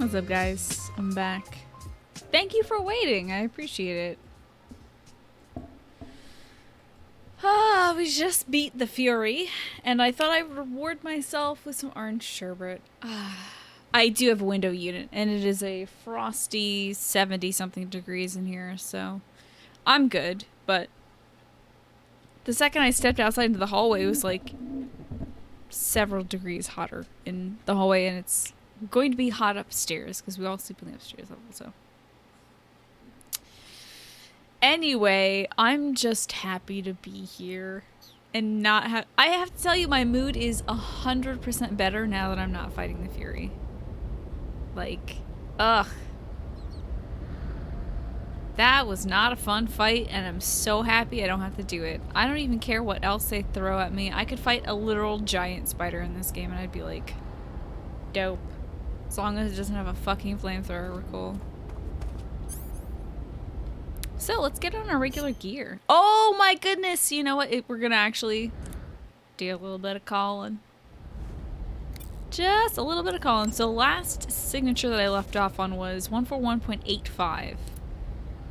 What's up, guys? I'm back. Thank you for waiting. I appreciate it. We just beat the Fury, and I thought I'd reward myself with some orange sherbet. I do have a window unit, and it is a frosty 70-something degrees in here, so I'm good. But the second I stepped outside into the hallway, it was like several degrees hotter in the hallway, and it's going to be hot upstairs because we all sleep in the upstairs level. So anyway, I'm just happy to be here and not have. I have to tell you, my mood is 100% better now that I'm not fighting the Fury. Like, ugh. That was not a fun fight, and I'm so happy I don't have to do it. I don't even care what else they throw at me. I could fight a literal giant spider in this game, and I'd be like, dope. As long as it doesn't have a fucking flamethrower, we're cool. So, let's get on our regular gear. Oh my goodness! You know what? We're gonna actually do a little bit of calling. Just a little bit of calling. So, last signature that I left off on was 141.85.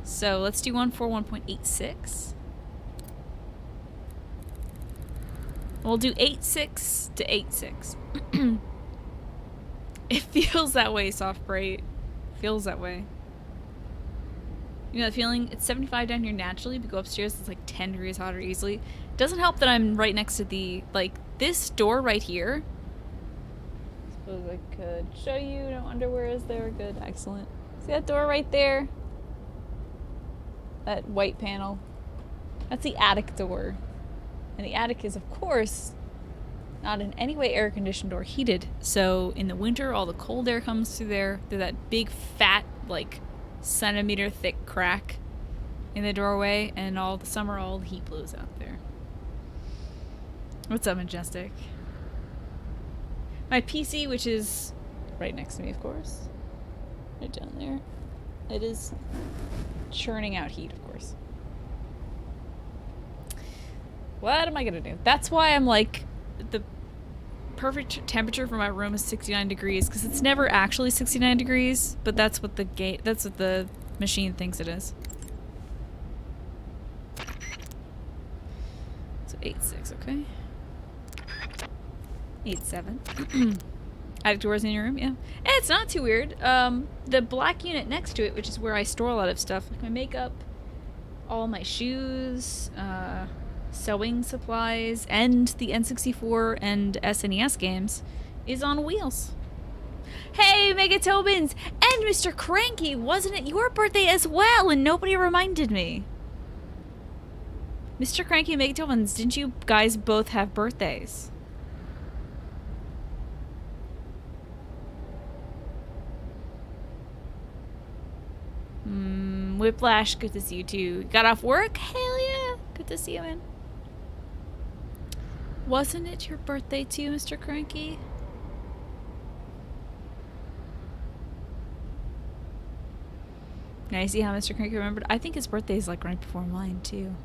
So let's do 141.86. We'll do 86 to 86. It feels that way, Soft Bright. Feels that way. You know the feeling? It's 75 down here naturally, but go upstairs, it's like 10 degrees hotter easily. It doesn't help that I'm right next to the, like, this door right here. I suppose I could show you. No underwear is there. Good. Excellent. See that door right there? That white panel. That's the attic door. And the attic is, of course, not in any way air conditioned or heated. So in the winter, all the cold air comes through there, through that big fat, like, centimeter thick crack in the doorway. And all the summer, all the heat blows out there. What's up, Majestic? My PC, which is right next to me, of course. Right down there. It is churning out heat, of course. What am I gonna do? That's why I'm like, the perfect temperature for my room is 69 degrees, because it's never actually 69 degrees, but that's what the machine thinks it is. So 8.6, okay. 8.7. Attic doors in your room, yeah. And it's not too weird. The black unit next to it, which is where I store a lot of stuff, like my makeup, all my shoes, sewing supplies, and the N64 and SNES games, is on wheels. Hey, Megatobins! And Mr. Cranky! Wasn't it your birthday as well? And nobody reminded me. Mr. Cranky and Megatobins, didn't you guys both have birthdays? Whiplash, good to see you too. Got off work? Hell yeah! Good to see you, man. Wasn't it your birthday too, Mr. Cranky? Now you see how Mr. Cranky remembered? I think his birthday is like right before mine too.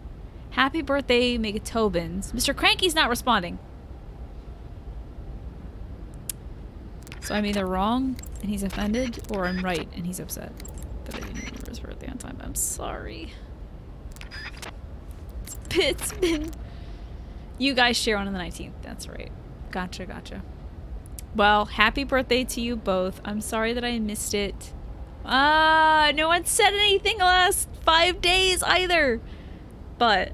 Happy birthday, Megatobins. Mr. Cranky's not responding. So I'm either wrong and he's offended, or I'm right and he's upset that I didn't remember his birthday on time. I'm sorry. It's been... You guys share on the 19th. That's right. Gotcha, gotcha. Well, happy birthday to you both. I'm sorry that I missed it. No one said anything the last 5 days either. But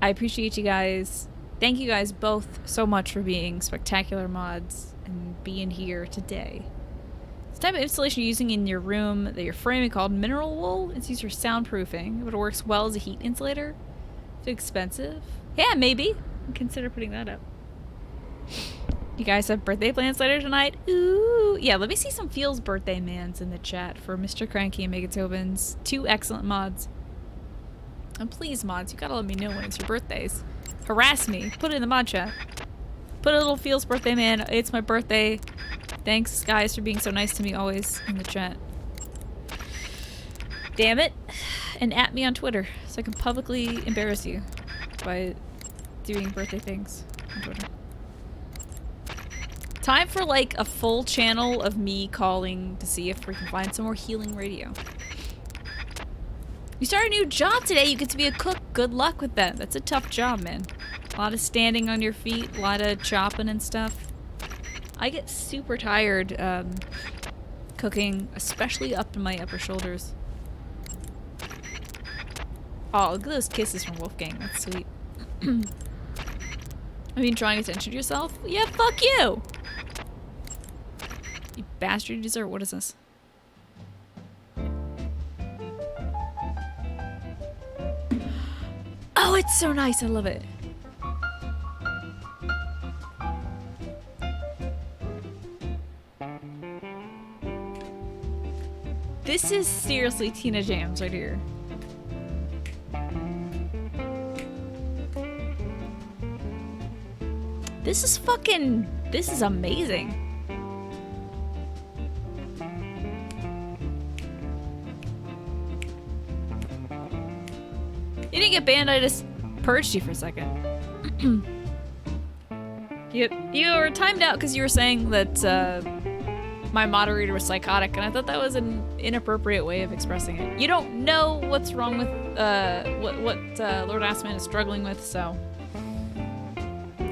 I appreciate you guys. Thank you guys both so much for being spectacular mods and being here today. It's the type of installation you're using in your room that you're framing called mineral wool. It's used for soundproofing, but it works well as a heat insulator. It's expensive. Yeah, maybe. Consider putting that up. You guys have birthday plans later tonight? Ooh. Yeah, let me see some Feels birthday mans in the chat for Mr. Cranky and Megatobins. 2 excellent mods. And please, mods, you gotta let me know when it's your birthdays. Harass me. Put it in the mod chat. Put a little Feels birthday man. It's my birthday. Thanks, guys, for being so nice to me always in the chat. Damn it. And at me on Twitter so I can publicly embarrass you by doing birthday things on Twitter. Time for like a full channel of me calling to see if we can find some more healing radio. You start a new job today. You get to be a cook. Good luck with that. That's a tough job, man. A lot of standing on your feet, a lot of chopping and stuff. I get super tired cooking, especially up in my upper shoulders. Oh, look at those kisses from Wolfgang. That's sweet. I mean, drawing attention to yourself? Yeah, fuck you! You bastard dessert. What is this? Oh, it's so nice. I love it. This is seriously Tina Jams right here. This is fucking... This is amazing. You didn't get banned, I just purged you for a second. You were timed out because you were saying that my moderator was psychotic, and I thought that was an inappropriate way of expressing it. You don't know what's wrong with what Lord Assman is struggling with, so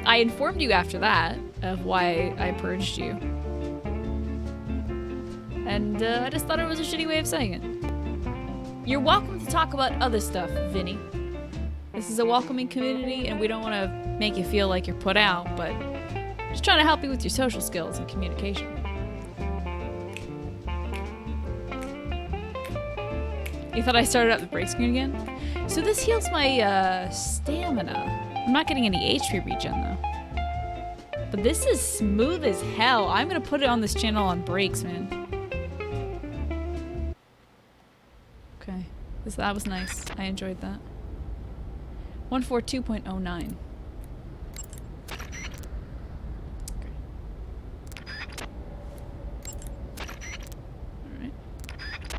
I informed you after that of why I purged you. And I just thought it was a shitty way of saying it. You're welcome to talk about other stuff, Vinny. This is a welcoming community, and we don't want to make you feel like you're put out, but just trying to help you with your social skills and communication. You thought I started up the break screen again? So this heals my stamina. I'm not getting any HP regen though. But this is smooth as hell. I'm gonna put it on this channel on breaks, man. Okay, that was nice. I enjoyed that. 142.09. Alright.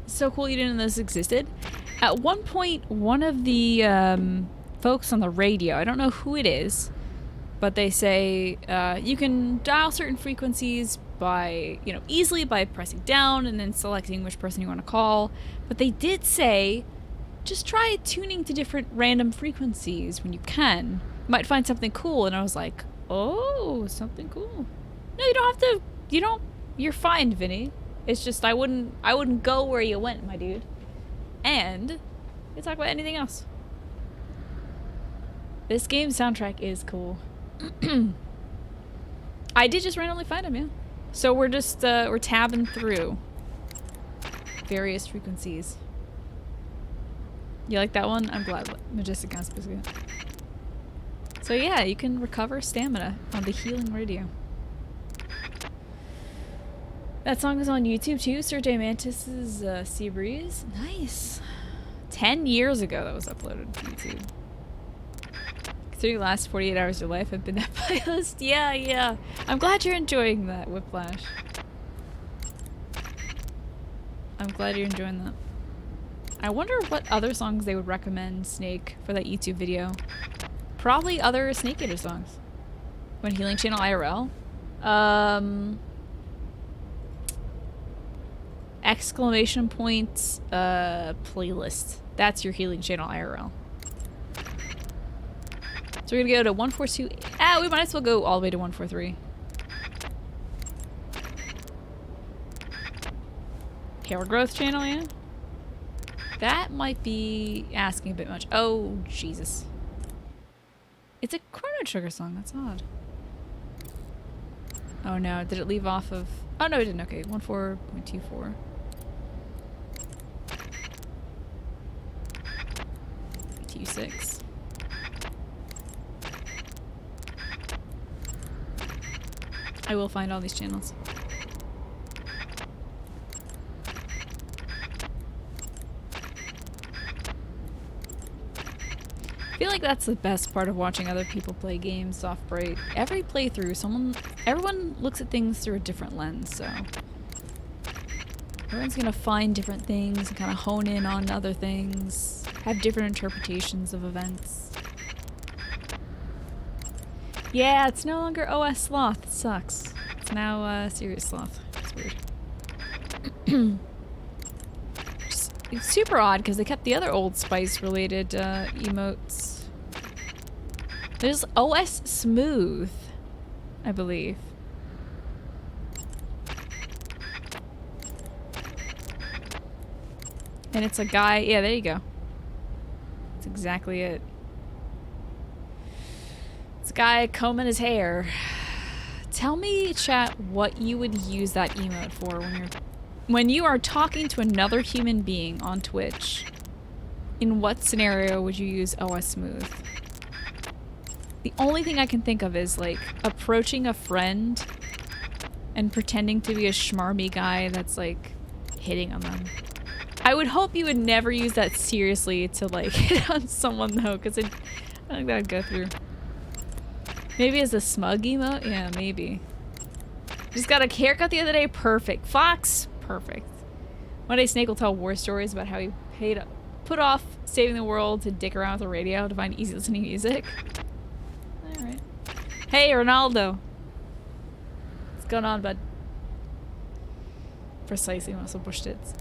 So cool you didn't know this existed. At one point, one of the folks on the radio, I don't know who it is, but they say you can dial certain frequencies by, easily by pressing down and then selecting which person you want to call. But they did say, just try tuning to different random frequencies when you can. You might find something cool. And I was like, oh, something cool. No, you don't have to, you're fine, Vinny. It's just, I wouldn't go where you went, my dude. And you can talk about anything else. This game's soundtrack is cool. I did just randomly find him, yeah. So we're just, we're tabbing through various frequencies. You like that one? I'm glad. Majestic Gas Biscuit. So yeah, you can recover stamina on the healing radio. That song is on YouTube too, Sir J Mantis's Sea Breeze. Nice. 10 years ago that was uploaded to YouTube. Considering the last 48 hours of your life have been that playlist. Yeah. I'm glad you're enjoying that, Whiplash. I'm glad you're enjoying that. I wonder what other songs they would recommend Snake for that YouTube video. Probably other Snake Eater songs. When Healing Channel IRL. Exclamation point playlist. That's your Healing Channel IRL. So we're gonna go to 142. We might as well go all the way to 143. Hair growth channel, yeah? That might be asking a bit much. Oh, Jesus. It's a Chrono Trigger song. That's odd. Oh no, did it leave off of... Oh no, it didn't. Okay, 14.24. T6. I will find all these channels. I feel like that's the best part of watching other people play games soft bright. Every playthrough, everyone looks at things through a different lens, so everyone's gonna find different things and kind of hone in on other things, have different interpretations of events. Yeah, it's no longer OS Sloth. It sucks. It's now Serious Sloth. It's weird. It's super odd because they kept the other Old Spice related emotes. There's OS Smooth, I believe. And it's a guy. Yeah, there you go. That's exactly it. It's a guy combing his hair. Tell me, chat, what you would use that emote for when you are talking to another human being on Twitch. In what scenario would you use OS Smooth? The only thing I can think of is like approaching a friend and pretending to be a schmarmy guy that's like hitting on them. I would hope you would never use that seriously to like hit on someone though, because I think that would go through. Maybe as a smug emote? Yeah, maybe. Just got a haircut the other day. Perfect. Fox? Perfect. One day Snake will tell war stories about how he put off saving the world to dick around with the radio to find easy listening music. Alright. Hey, Ronaldo. What's going on, bud? Precisely, muscle bush tits.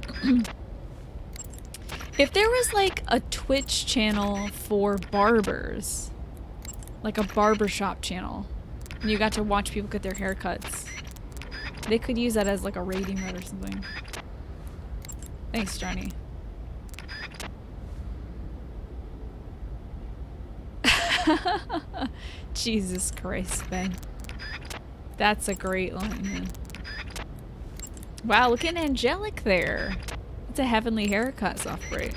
If there was like a Twitch channel for barbers, like a barbershop channel, and you got to watch people get their haircuts, they could use that as like a rating mode or something. Thanks, Johnny. Jesus Christ, Ben. That's a great line, man. Wow, looking angelic there. It's a heavenly haircut, soft braid.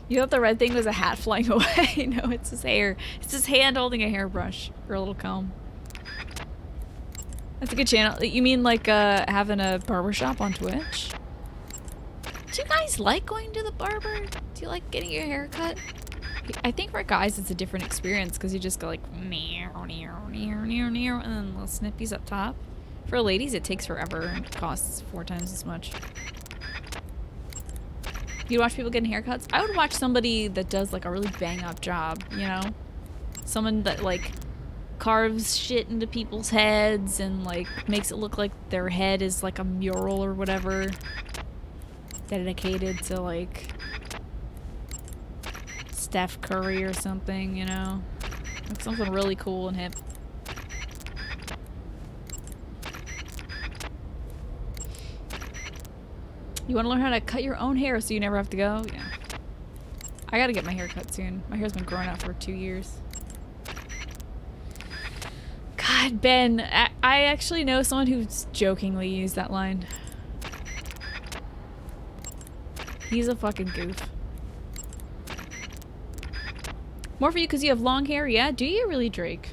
You thought the red thing was a hat flying away? No, it's his hair. It's his hand holding a hairbrush or a little comb. That's a good channel. You mean like having a barbershop on Twitch? Do you guys like going to the barber? Do you like getting your hair cut? I think for guys it's a different experience because you just go like meow, meow, meow, meow, meow, and then little snippies up top. For ladies it takes forever and costs 4 times as much. You'd watch people getting haircuts? I would watch somebody that does like a really bang up job, you know? Someone that like carves shit into people's heads and like makes it look like their head is like a mural or whatever. Dedicated to like Steph Curry or something, you know? Like something really cool and hip. You want to learn how to cut your own hair so you never have to go? Yeah. I gotta get my hair cut soon. My hair's been growing out for 2 years. God, Ben, I actually know someone who's jokingly used that line. He's a fucking goof. More for you because you have long hair? Yeah, do you really, Drake?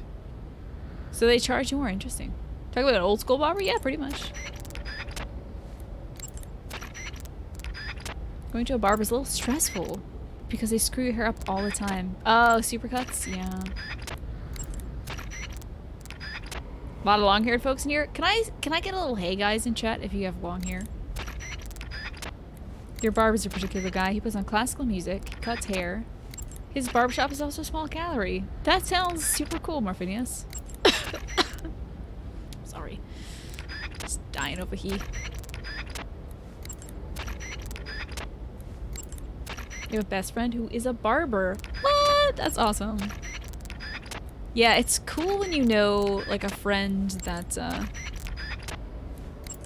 So they charge you more? Interesting. Talk about an old school barber? Yeah, pretty much. Going to a barber is a little stressful because they screw your hair up all the time. Oh, supercuts? Yeah. A lot of long-haired folks in here. Can I get a little hey guys in chat if you have long hair? Your barber's a particular guy. He puts on classical music, cuts hair. His barbershop is also small calorie. That sounds super cool, Morphinius. Sorry. Just dying over here. You have a best friend who is a barber. What? That's awesome. Yeah, it's cool when you know, like, a friend that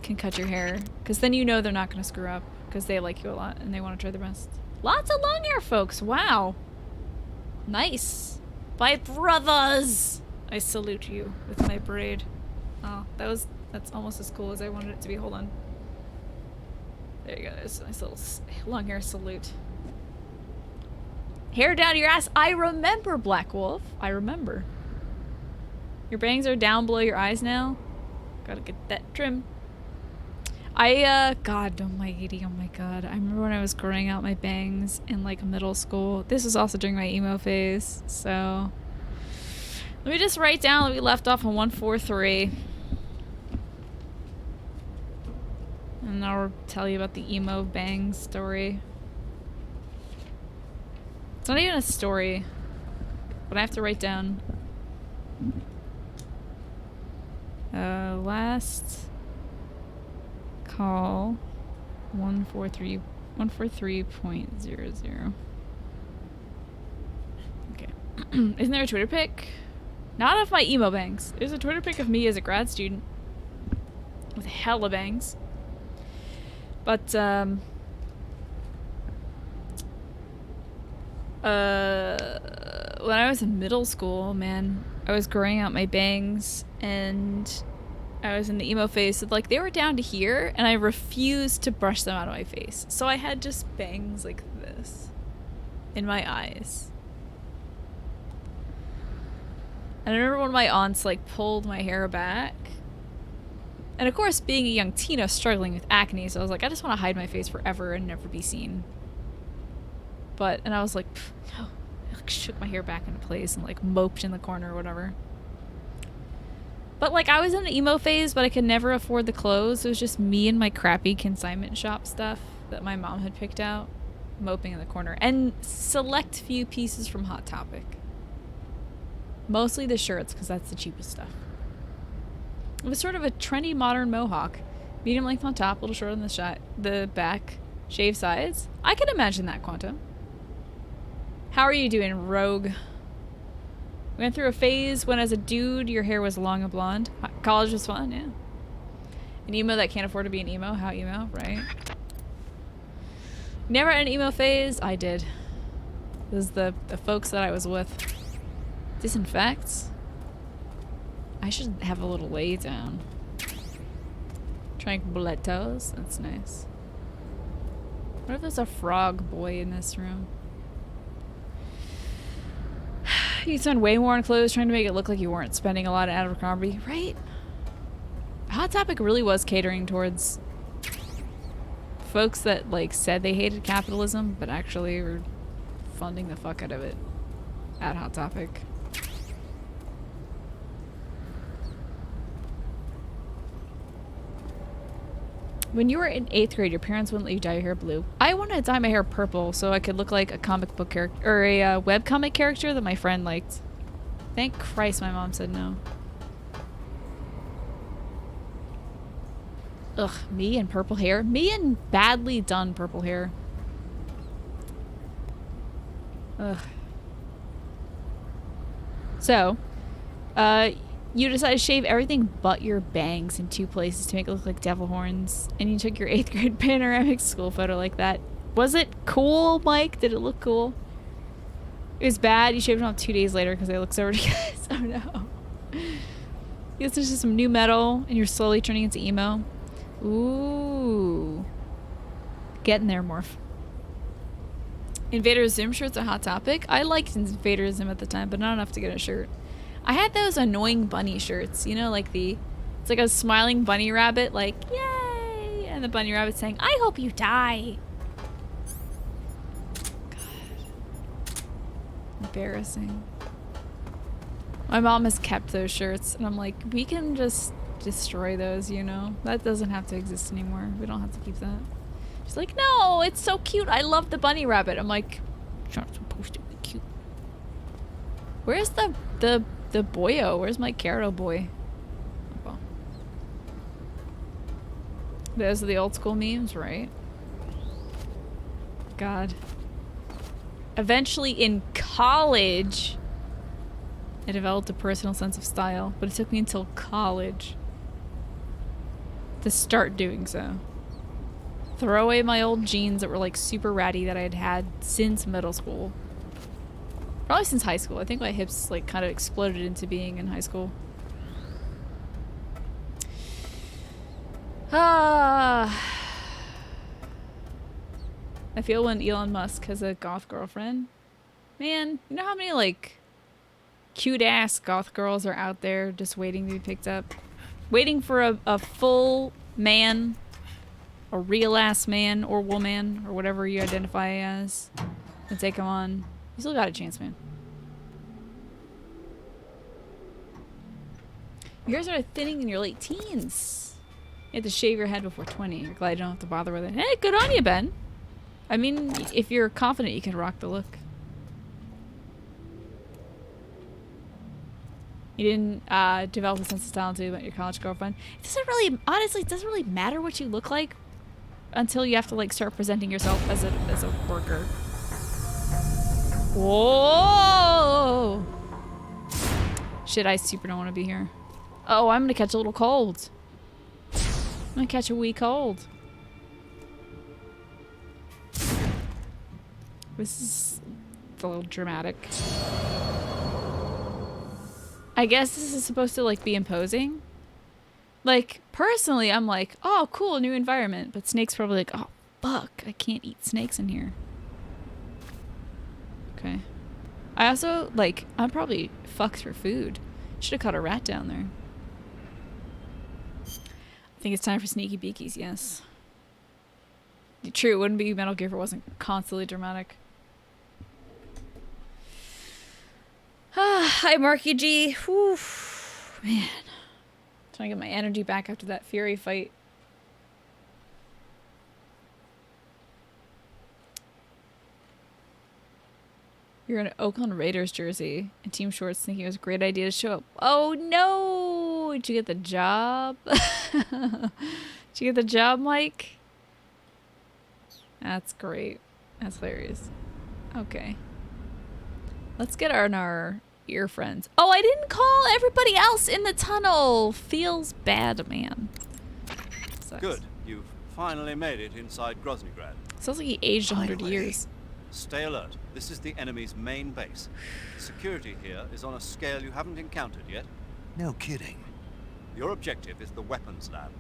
can cut your hair. Because then you know they're not going to screw up. Because they like you a lot and they want to try their best. Lots of long hair, folks. Wow. Nice. My brothers. I salute you with my braid. Oh, that's almost as cool as I wanted it to be. Hold on. There you go. There's a nice little long hair salute. Hair down your ass. I remember, Black Wolf. I remember. Your bangs are down below your eyes now. Gotta get that trim. God almighty, oh my god. I remember when I was growing out my bangs in like middle school. This was also during my emo phase, so. Let me just write down that we left off on 143. And I'll tell you about the emo bang story. It's not even a story, but I have to write down Last call 143.00. Okay. Isn't there a Twitter pic? Not of my emo bangs. There's a Twitter pic of me as a grad student with hella bangs. But when I was in middle school, man, I was growing out my bangs and I was in the emo phase. So, like, they were down to here and I refused to brush them out of my face. So I had just bangs like this in my eyes. And I remember when my aunts, like, pulled my hair back. And of course, being a young teen, I was struggling with acne, so I was like, I just want to hide my face forever and never be seen. And I was like, no. I like, shook my hair back into place and, like, moped in the corner or whatever. But, like, I was in the emo phase, but I could never afford the clothes. It was just me and my crappy consignment shop stuff that my mom had picked out, moping in the corner. And select few pieces from Hot Topic. Mostly the shirts, because that's the cheapest stuff. It was sort of a trendy modern mohawk. Medium length on top, a little short on the back, shaved sides. I can imagine that, Quantum. How are you doing, Rogue? We went through a phase when as a dude your hair was long and blonde. College was fun, yeah. An emo that can't afford to be an emo. How emo, right? Never had an emo phase. I did. This is the folks that I was with. Disinfects? I should have a little lay down. Tranquilitos? That's nice. What if there's a frog boy in this room? You spend way more on clothes trying to make it look like you weren't spending a lot at Abercrombie, right? Hot Topic really was catering towards folks that, like, said they hated capitalism, but actually were funding the fuck out of it at Hot Topic. When you were in 8th grade, your parents wouldn't let you dye your hair blue. I wanted to dye my hair purple so I could look like a comic book character, or a webcomic character that my friend liked. Thank Christ my mom said no. Ugh, me and purple hair. Me and badly done purple hair. Ugh. So, you decided to shave everything but your bangs in 2 places to make it look like devil horns. And you took your 8th grade panoramic school photo like that. Was it cool, Mike? Did it look cool? It was bad. You shaved it off 2 days later because it looks so ridiculous. Oh no. You listen to some new metal and you're slowly turning into emo. Ooh. Getting there, Morph. Invader Zim shirts a Hot Topic. I liked Invader Zim at the time, but not enough to get a shirt. I had those annoying bunny shirts, you know, like it's like a smiling bunny rabbit, like, yay! And the bunny rabbit saying, I hope you die. God. Embarrassing. My mom has kept those shirts, and I'm like, we can just destroy those, you know? That doesn't have to exist anymore. We don't have to keep that. She's like, no, it's so cute. I love the bunny rabbit. I'm like, it's not supposed to be cute. Where's the boyo? Where's my Caro boy? Oh. Those are the old school memes, right? God. Eventually in college, I developed a personal sense of style, but it took me until college to start doing so. Throw away my old jeans that were like super ratty that I had since middle school. Probably since high school. I think my hips like kind of exploded into being in high school. I feel when Elon Musk has a goth girlfriend. Man, you know how many like cute ass goth girls are out there just waiting to be picked up? Waiting for a full man, a real ass man or woman or whatever you identify as, and take him on. You still got a chance, man. Your hairs are thinning in your late teens. You have to shave your head before 20. You're glad you don't have to bother with it. Hey, good on you, Ben. I mean, if you're confident you can rock the look. You didn't develop a sense of style until you met your college girlfriend. It doesn't really, honestly, it doesn't really matter what you look like until you have to like start presenting yourself as a worker. Whoa! Shit, I super don't want to be here. Oh, I'm gonna catch a little cold. I'm gonna catch a wee cold. This is a little dramatic. I guess this is supposed to like be imposing. Like, personally, I'm like, oh, cool, new environment. But Snake's probably like, oh, fuck, I can't eat snakes in here. Okay. I also, like, I'm probably fucked for food. Should have caught a rat down there. I think it's time for sneaky beakies, yes. True, it wouldn't be Metal Gear if it wasn't constantly dramatic. Hi, Marky G. Whew. Man. Trying to get my energy back after that Fury fight. You're in an Oakland Raiders jersey and Team Shorts thinking it was a great idea to show up. Oh no! Did you get the job? Did you get the job, Mike? That's great. That's hilarious. Okay. Let's get on our ear friends. Oh, I didn't call everybody else in the tunnel. Feels bad, man. Sucks. Good. You've finally made it inside Groznygrad. Sounds like he aged 100 years. Stay alert. This is the enemy's main base. Security here is on a scale you haven't encountered yet. No kidding. Your objective is the weapons lab.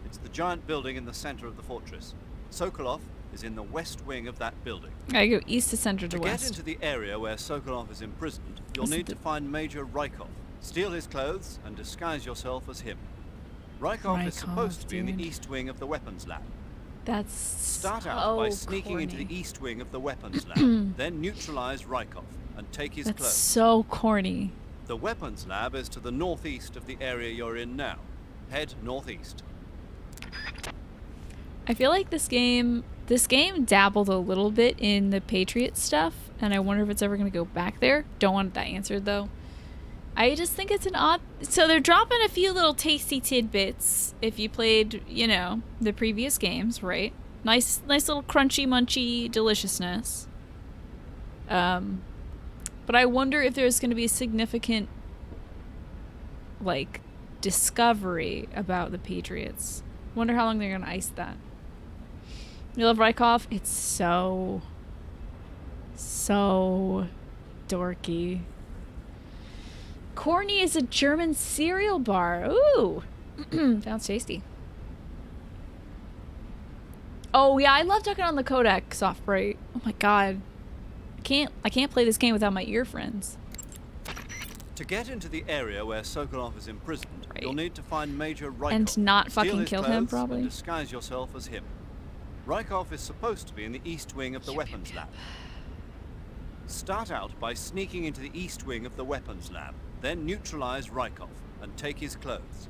It's the giant building in the center of the fortress. Sokolov is in the west wing of that building. I go east to center to To west. get into the area where Sokolov is imprisoned, you'll need to find Major Rykov, steal his clothes, and disguise yourself as him. Rykov is supposed to be in the east wing of the weapons lab. That's Start out by sneaking into the east wing of the weapons lab, then neutralize Rykov and take his That's clothes. so corny. The weapons lab is to the northeast of the area you're in now. Head northeast. I feel like this game dabbled a little bit in the Patriot stuff, and I wonder if it's ever going to go back there. Don't want that answered, though. I just think it's an odd... So they're dropping a few little tasty tidbits if you played, you know, the previous games, right? Nice little crunchy, munchy deliciousness. But I wonder if there's going to be a significant, like, discovery about the Patriots. Wonder how long they're going to ice that. You love Rykov? It's so dorky. Corny is a German cereal bar. Ooh. Sounds tasty. Oh yeah, I love talking on the codec soft bright. Oh my god. I can't play this game without my ear friends. To get into the area where Sokolov is imprisoned, you'll need to find Major Rykov. And not steal fucking his kill him, clothes probably. And disguise yourself as him. Rykov is supposed to be in the east wing of the weapons lab. Start out by sneaking into the east wing of the weapons lab, then neutralize Rykov and take his clothes.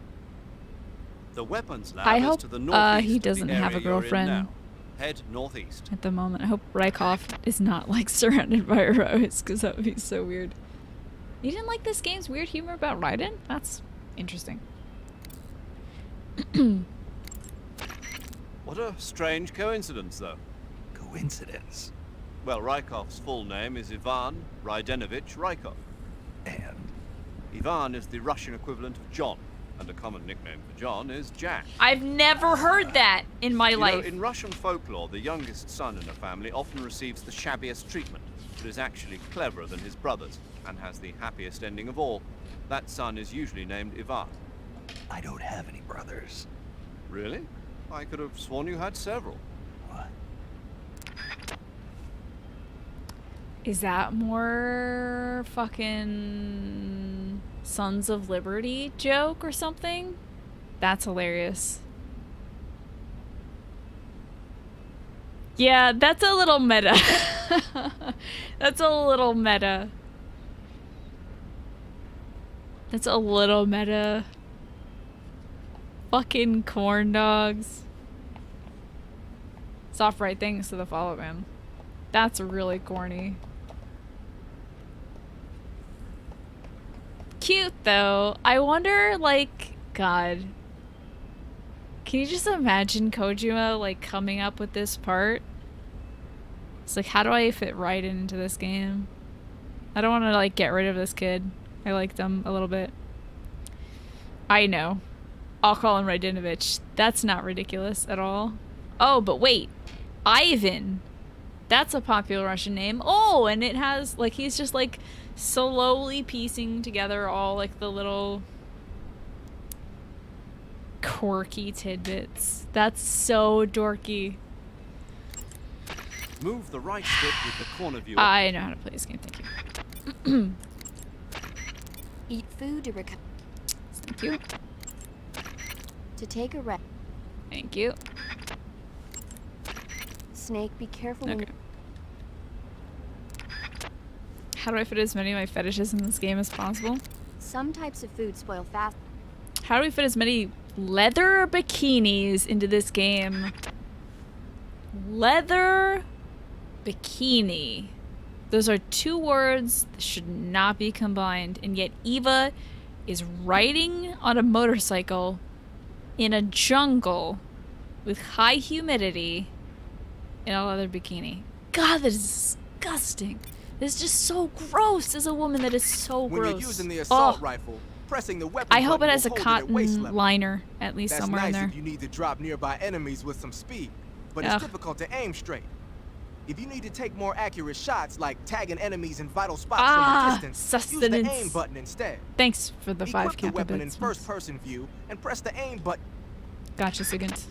The weapons lab I is hope to the northeast he of the doesn't have a area you're in girlfriend now. Head northeast. at the moment. I hope Rykov is not like surrounded by a rose, because that would be so weird. You didn't like this game's weird humor about Raiden? That's interesting. What a strange coincidence, though. Coincidence. Well, Rykov's full name is Ivan Raidenovich Rykov. And Ivan is the Russian equivalent of John, and a common nickname for John is Jack. I've never heard that in my You life. know, in Russian folklore, the youngest son in a family often receives the shabbiest treatment, but is actually cleverer than his brothers, and has the happiest ending of all. That son is usually named Ivan. I don't have any brothers. Really? I could have sworn you had several. What? Is that more fucking Sons of Liberty joke or something? That's hilarious. Yeah, that's a little meta. That's a little meta. That's a little meta. Fucking corn dogs. Soft right things to the follow man. That's really corny. cute though. I wonder, like, God, can you just imagine Kojima like coming up with this part? It's like, how do I fit right into this game? I don't want to like get rid of this kid. I liked him a little bit. I know. I'll call him Radinovich. That's not ridiculous at all. Oh, but wait. Ivan. That's a popular Russian name. Oh, and it has, like, he's just, like, slowly piecing together all, like, the little quirky tidbits. That's so dorky. Move the right stick with the corner view. I know how to play this game. Thank you. Eat food to recover. Thank you. To take a rest. Thank you. Snake, be careful Okay. when How do I fit as many of my fetishes in this game as possible? some types of food spoil fast. How do we fit as many leather bikinis into this game? Leather bikini. Those are two words that should not be combined, and yet Eva is riding on a motorcycle in a jungle with high humidity in a leather bikini. God, that is disgusting. It's just so gross as a woman. That is so When gross. you're using the assault Oh, rifle, pressing the weapon I hope it button has a will hold it at waist cotton level. liner at least That's somewhere nice in there. if you need to drop nearby enemies with some speed, but Ugh. it's difficult to aim straight. If you need to take more accurate shots, like tagging enemies in vital spots from a distance, use the sustenance. aim button instead. Thanks for the 5 Equip the weapon in capita bits. first-person view and press the aim button. Gotcha, Sigint.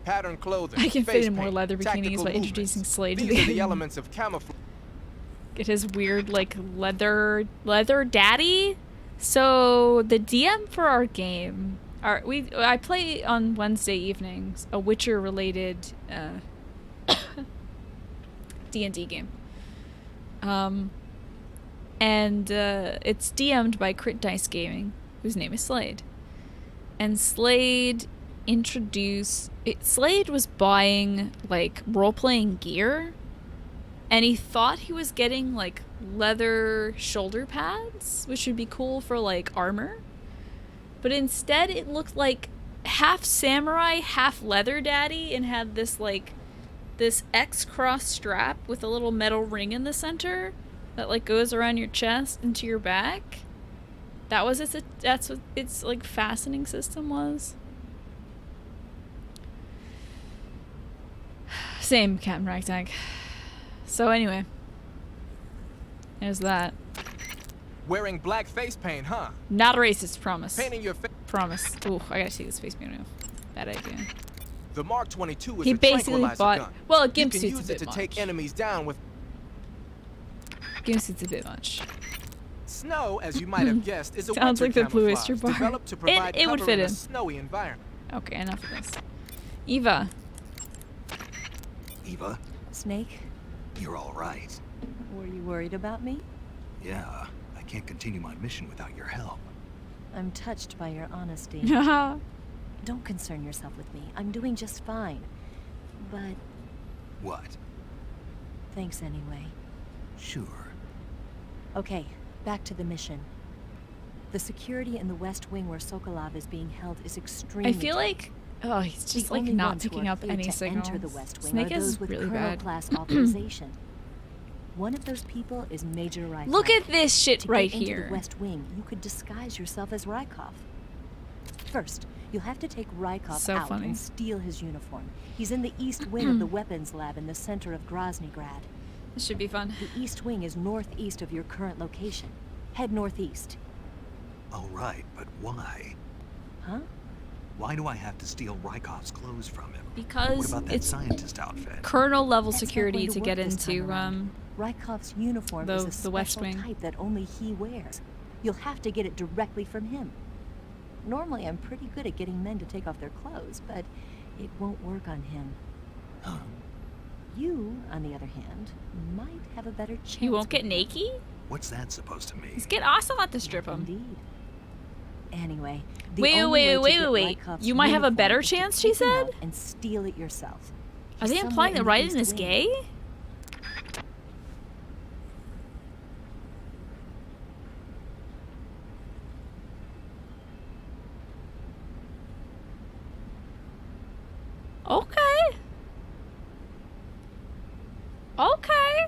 Pattern clothing. I can fit face in more paint, leather bikinis tactical by movements. introducing Slade to These the are the game. elements of camouflage. Get his weird, like, leather daddy. So the DM for our game, I play on Wednesday evenings a Witcher-related D&D game. It's DM'd by Crit Dice Gaming, whose name is Slade. And Slade Slade was buying, like, role-playing gear, and he thought he was getting, like, leather shoulder pads, which would be cool for, like, armor. But instead, it looked like half samurai, half leather daddy, and had this, like, this X-cross strap with a little metal ring in the center that, like, goes around your chest into your back. That's what its, like, fastening system was. Same, Captain Ragtag. So anyway, there's that. Wearing black face paint, huh? Not a racist, promise. Painting your face. Promise. Ooh, I gotta see this face paint off. Bad idea. The Mark 22 is He a basically tranquilizer bought. gun. Well, You Gimp can suit's use a it bit to much. take enemies down with Gimp suit's a bit much. snow, as you might have guessed, is a Sounds winter like the Blue camouflage Oyster Bar. developed to provide It would cover fit in in. a snowy environment. Okay, enough of this. Eva. Eva, Snake, you're all right. were you worried about me? Yeah, I can't continue my mission without your help. I'm touched by your honesty. Haha. Don't concern yourself with me. I'm doing just fine. But What? thanks anyway. Sure. Okay, back to the mission. The security in the West Wing where Sokolov is being held is extremely I feel like, oh, he's The just like only not ones who picking are up cleared any to signals. enter the West Wing Snake are is those with really colonel bad. class authorization. One of those people is Major Rykov. Look at this shit To right get into here. the West Wing, you could disguise yourself as Rykov. First, you'll have to take Rykov So out funny. and steal his uniform. He's in the East Wing of the weapons lab in the center of Groznygrad. This should be fun. The East Wing is northeast of your current location. Head northeast. All right, but why? Huh? Why do I have to steal Rykov's clothes from him? Because What about that it's scientist outfit? colonel level That's not security going to work get this time into around. Rykov's uniform the- is a the special West Wing. type that only he wears. You'll have to get it directly from him. Normally, I'm pretty good at getting men to take off their clothes, but it won't work on him. Huh? You, on the other hand, might have a better chance. You won't with get him. naked? What's that supposed to mean? He's get Ocelot to strip him. Indeed. Anyway, the Wait, only way to wait. get Rykov's You might have a uniform better is to chance, she take him said? out and steal it yourself. Are He's they somewhere implying that in the Raiden East is Wing. gay? Okay. Okay.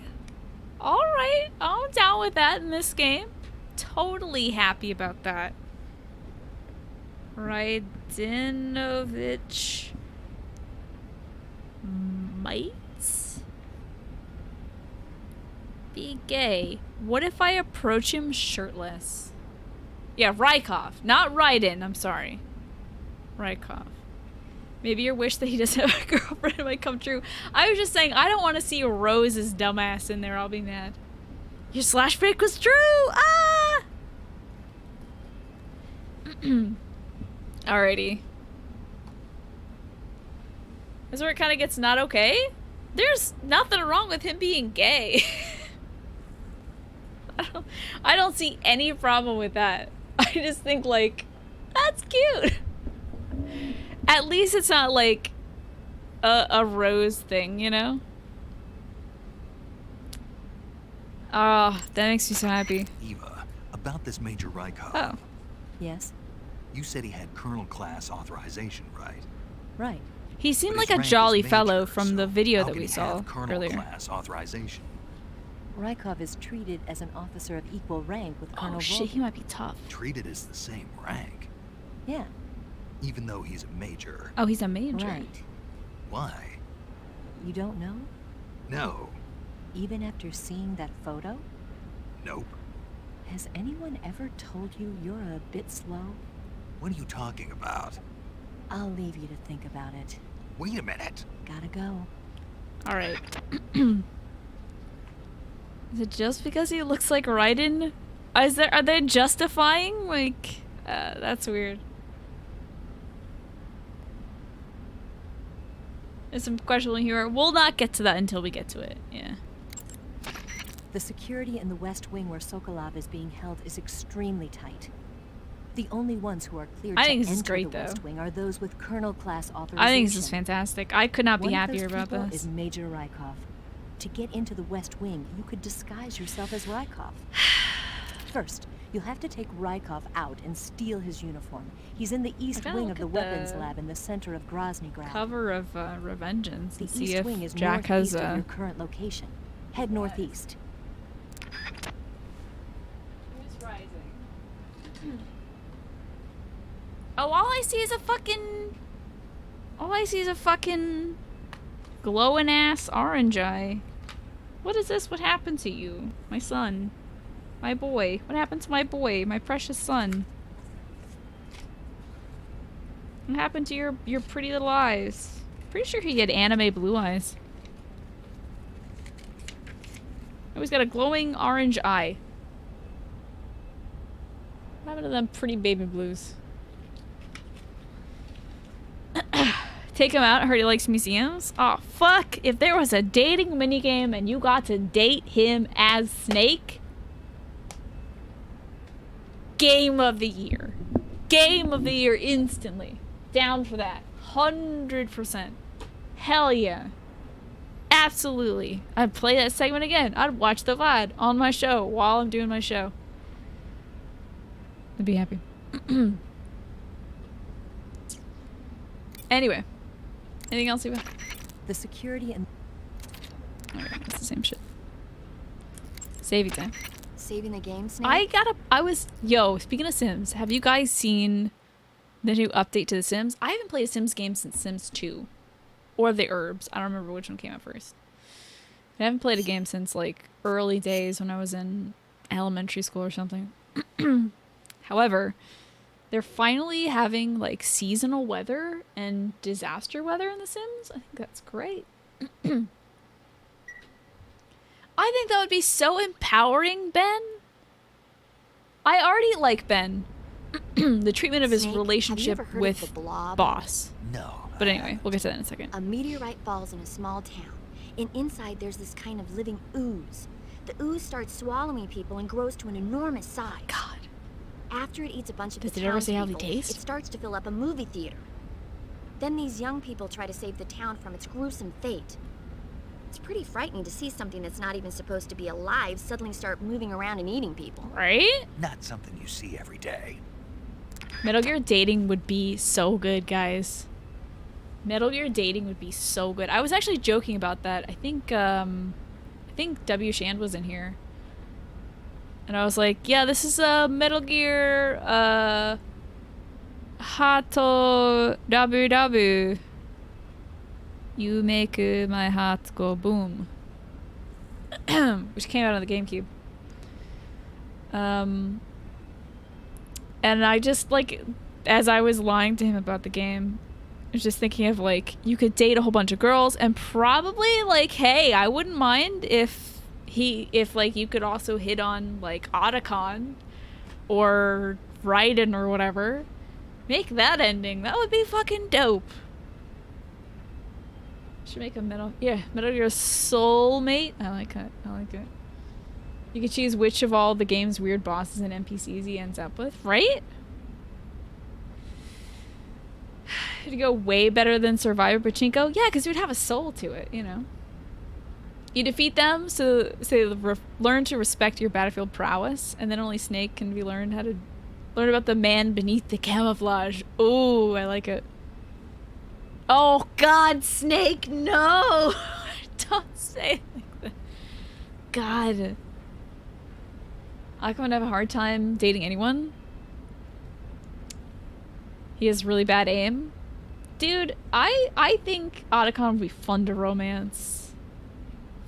Alright. I'm down with that in this game. Totally happy about that. Radinovich might be gay. What if I approach him shirtless? Yeah, Rykov. Not Raiden, I'm sorry. Rykov. Maybe your wish that he doesn't have a girlfriend might come true. I was just saying, I don't want to see Rose's dumbass in there. I'll be mad. Your slash break was true! Ah! Alrighty. This is where it kind of gets not okay. There's nothing wrong with him being gay. I don't see any problem with that. I just think, like, that's cute. At least it's not like a Rose thing, you know? Oh, that makes me so happy. Eva, about this Major Rykov. Oh. Yes? You said he had Colonel class authorization, right? Right. He seemed But like his a rank is jolly Major, fellow from so the video how that can we he saw have Colonel earlier. class authorization? Rykov is treated as an officer of equal rank with Colonel Oh shit, Volker. he might be tough. Treated as the same rank, Yeah, even though he's a major. Oh, he's a major. right. Why? You don't know? No. Even after seeing that photo? Nope. Has anyone ever told you you're a bit slow? What are you talking about? I'll leave you to think about it. Wait a minute. Gotta go. Alright. Is it just because he looks like Raiden? Are they justifying? Like, that's weird. There's some questionable humor. We'll not get to that until we get to it. Yeah. The security in the West Wing where Sokolov is being held is extremely tight. The only ones who are cleared I to think this is enter great, the West though. Wing are those with Colonel class authorization. I think this is fantastic. I could not be One of happier those about people this. is Major Rykov. To get into the West Wing, you could disguise yourself as Rykov. First, you'll have to take Rykov out and steal his uniform. He's in the East gotta Wing look of the at weapons the lab in the center of Groznygrad. Cover of Revengeance The and see East if Wing is Jack has northeast of your current location. Head northeast. Who's rising? Oh, all I see is a fucking glowing ass orange eye. What is this? What happened to you? My son. My boy. What happened to my boy? My precious son. What happened to your pretty little eyes? Pretty sure he had anime blue eyes. Oh, he's got a glowing orange eye. What happened to them pretty baby blues? Take him out. I heard he likes museums. Oh, fuck. If there was a dating minigame and you got to date him as Snake. Game of the year. Game of the year instantly. Down for that. 100%. Hell yeah. Absolutely. I'd play that segment again. I'd watch the VOD on my show while I'm doing my show. I'd be happy. Anyway. Anything else you want? The security and Okay, it's the same shit. Saving time. Saving the game, Snake? Yo, speaking of Sims, have you guys seen the new update to The Sims? I haven't played a Sims game since Sims 2. Or The Herbs. I don't remember which one came out first. I haven't played a game since, like, early days when I was in elementary school or something. However, they're finally having, like, seasonal weather and disaster weather in The Sims. I think that's great. I think that would be so empowering, Ben. I already like Ben. The treatment of his Snake, have you relationship ever heard of with the Blob? Boss. No. But anyway, we'll get to that in a second. A meteorite falls in a small town, and inside there's this kind of living ooze. The ooze starts swallowing people and grows to an enormous size. God. After it eats a bunch of Does the it ever say how they townspeople, taste? it starts to fill up a movie theater. Then these young people try to save the town from its gruesome fate. It's pretty frightening to see something that's not even supposed to be alive suddenly start moving around and eating people. Right? Not something you see every day. Metal Gear dating would be so good, guys. Metal Gear dating would be so good. I was actually joking about that. I think W. Shand was in here. And I was like, yeah, this is a Metal Gear, Hato Dabu Dabu. You make my heart go boom. Which came out on the GameCube. And I just, like, as I was lying to him about the game, I was just thinking of, like, you could date a whole bunch of girls and probably, like, hey, I wouldn't mind if like, you could also hit on, like, Otacon or Raiden or whatever. Make that ending. That would be fucking dope. Should make a Metal Gear soulmate. I like it. I like it. You could choose which of all the game's weird bosses and NPCs he ends up with, right? It'd go way better than Survivor Pachinko. Yeah, because it would have a soul to it, you know. You defeat them, so learn to respect your battlefield prowess, and then only Snake can be learn about the man beneath the camouflage. Oh, I like it. Oh God, Snake, no! Don't say it like that. God. Aquaman have a hard time dating anyone. He has really bad aim. Dude, I think Otacon would be fun to romance.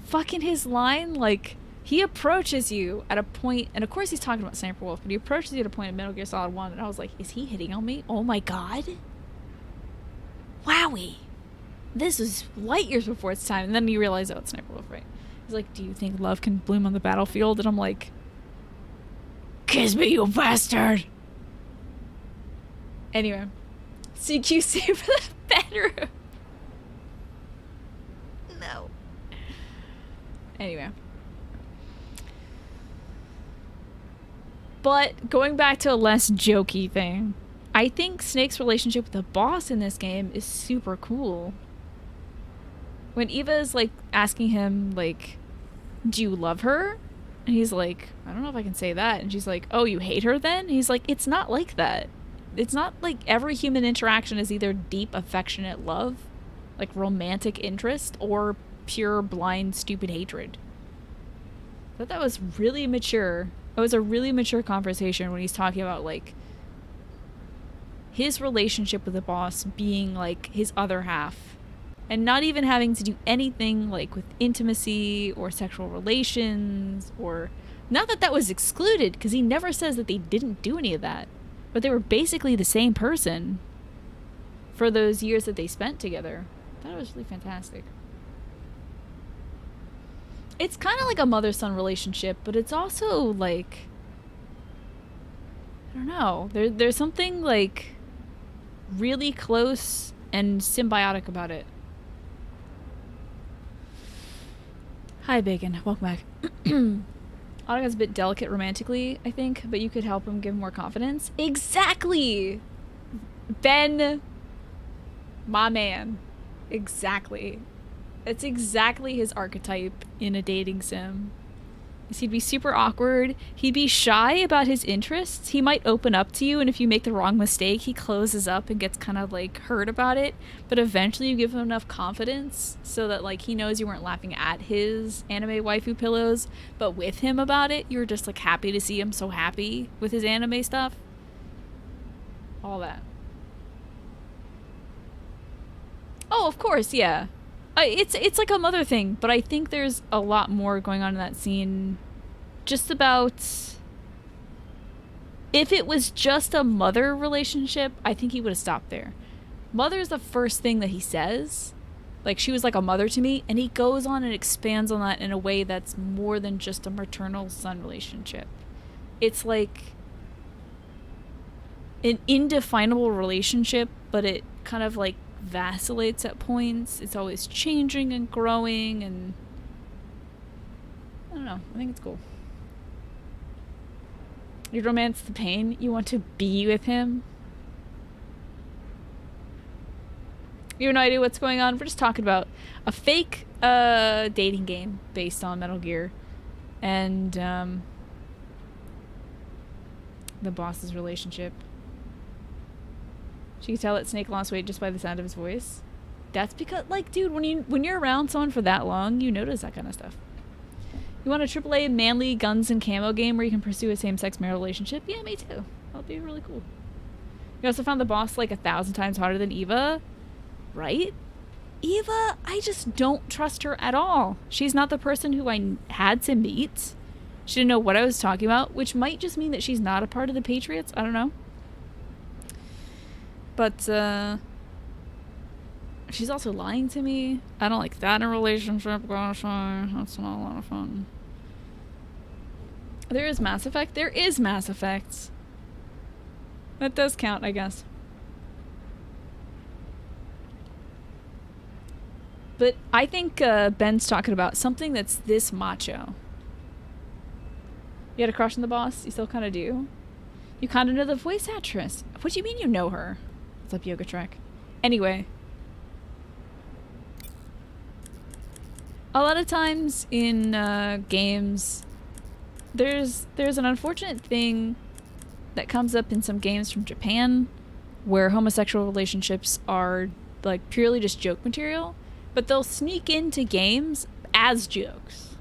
Fucking his line, like, he approaches you at a point, and of course he's talking about Sniper Wolf, but he approaches you at a point in Metal Gear Solid 1, and I was like, is he hitting on me? Oh my God. Wowie. This is light years before its time. And then you realize, oh, it's Sniper Wolf, right? He's like, do you think love can bloom on the battlefield? And I'm like, kiss me, you bastard. Anyway, CQC for the bedroom. No. Anyway. But going back to a less jokey thing, I think Snake's relationship with the boss in this game is super cool. When Eva's like asking him, like, do you love her? And he's like, I don't know if I can say that. And she's like, oh, you hate her then? And he's like, it's not like that. It's not like every human interaction is either deep, affectionate love, like romantic interest, or pure, blind, stupid hatred. I thought that was really mature. It was a really mature conversation when he's talking about, like, his relationship with the boss being, like, his other half. And not even having to do anything, like, with intimacy or sexual relations or... Not that that was excluded, because he never says that they didn't do any of that. But they were basically the same person for those years that they spent together. I thought it was really fantastic. It's kind of like a mother-son relationship, but it's also, like... I don't know. There's something, like, really close and symbiotic about it. Hi, Bacon. Welcome back. Otto's a bit delicate romantically, I think, but you could help him give more confidence. Exactly! Ben, my man. Exactly. It's exactly his archetype in a dating sim. He'd be super awkward. He'd be shy about his interests. He might open up to you, and if you make the wrong mistake, he closes up and gets kind of, like, hurt about it. But eventually you give him enough confidence so that, like, he knows you weren't laughing at his anime waifu pillows, but with him about it, you're just, like, happy to see him so happy with his anime stuff. All that. Oh, of course, yeah. It's like a mother thing, but I think there's a lot more going on in that scene. Just about... If it was just a mother relationship, I think he would have stopped there. Mother's the first thing that he says. Like, she was like a mother to me, and he goes on and expands on that in a way that's more than just a maternal-son relationship. It's like an indefinable relationship, but it kind of, like, vacillates at points. It's always changing and growing, and I don't know. I think it's cool. You romance the pain. You want to be with him. You have no idea what's going on. We're just talking about a fake dating game based on Metal Gear and the boss's relationship. She could tell that Snake lost weight just by the sound of his voice. That's because, like, dude, when you're around someone for that long, you notice that kind of stuff. You want a AAA manly guns and camo game where you can pursue a same-sex marital relationship? Yeah, me too. That'll be really cool. You also found the boss like 1,000 times harder than Eva, right? Eva, I just don't trust her at all. She's not the person who I had to meet. She didn't know what I was talking about, which might just mean that she's not a part of the Patriots. I don't know. But, she's also lying to me. I don't like that in a relationship, gosh. That's not a lot of fun. There is Mass Effect? There is Mass Effect. That does count, I guess. But I think Ben's talking about something that's this macho. You had a crush on the boss? You still kind of do? You kind of know the voice actress. What do you mean you know her? What's up, Yoga Trek? Anyway. A lot of times in games, there's an unfortunate thing that comes up in some games from Japan where homosexual relationships are like purely just joke material, but they'll sneak into games as jokes.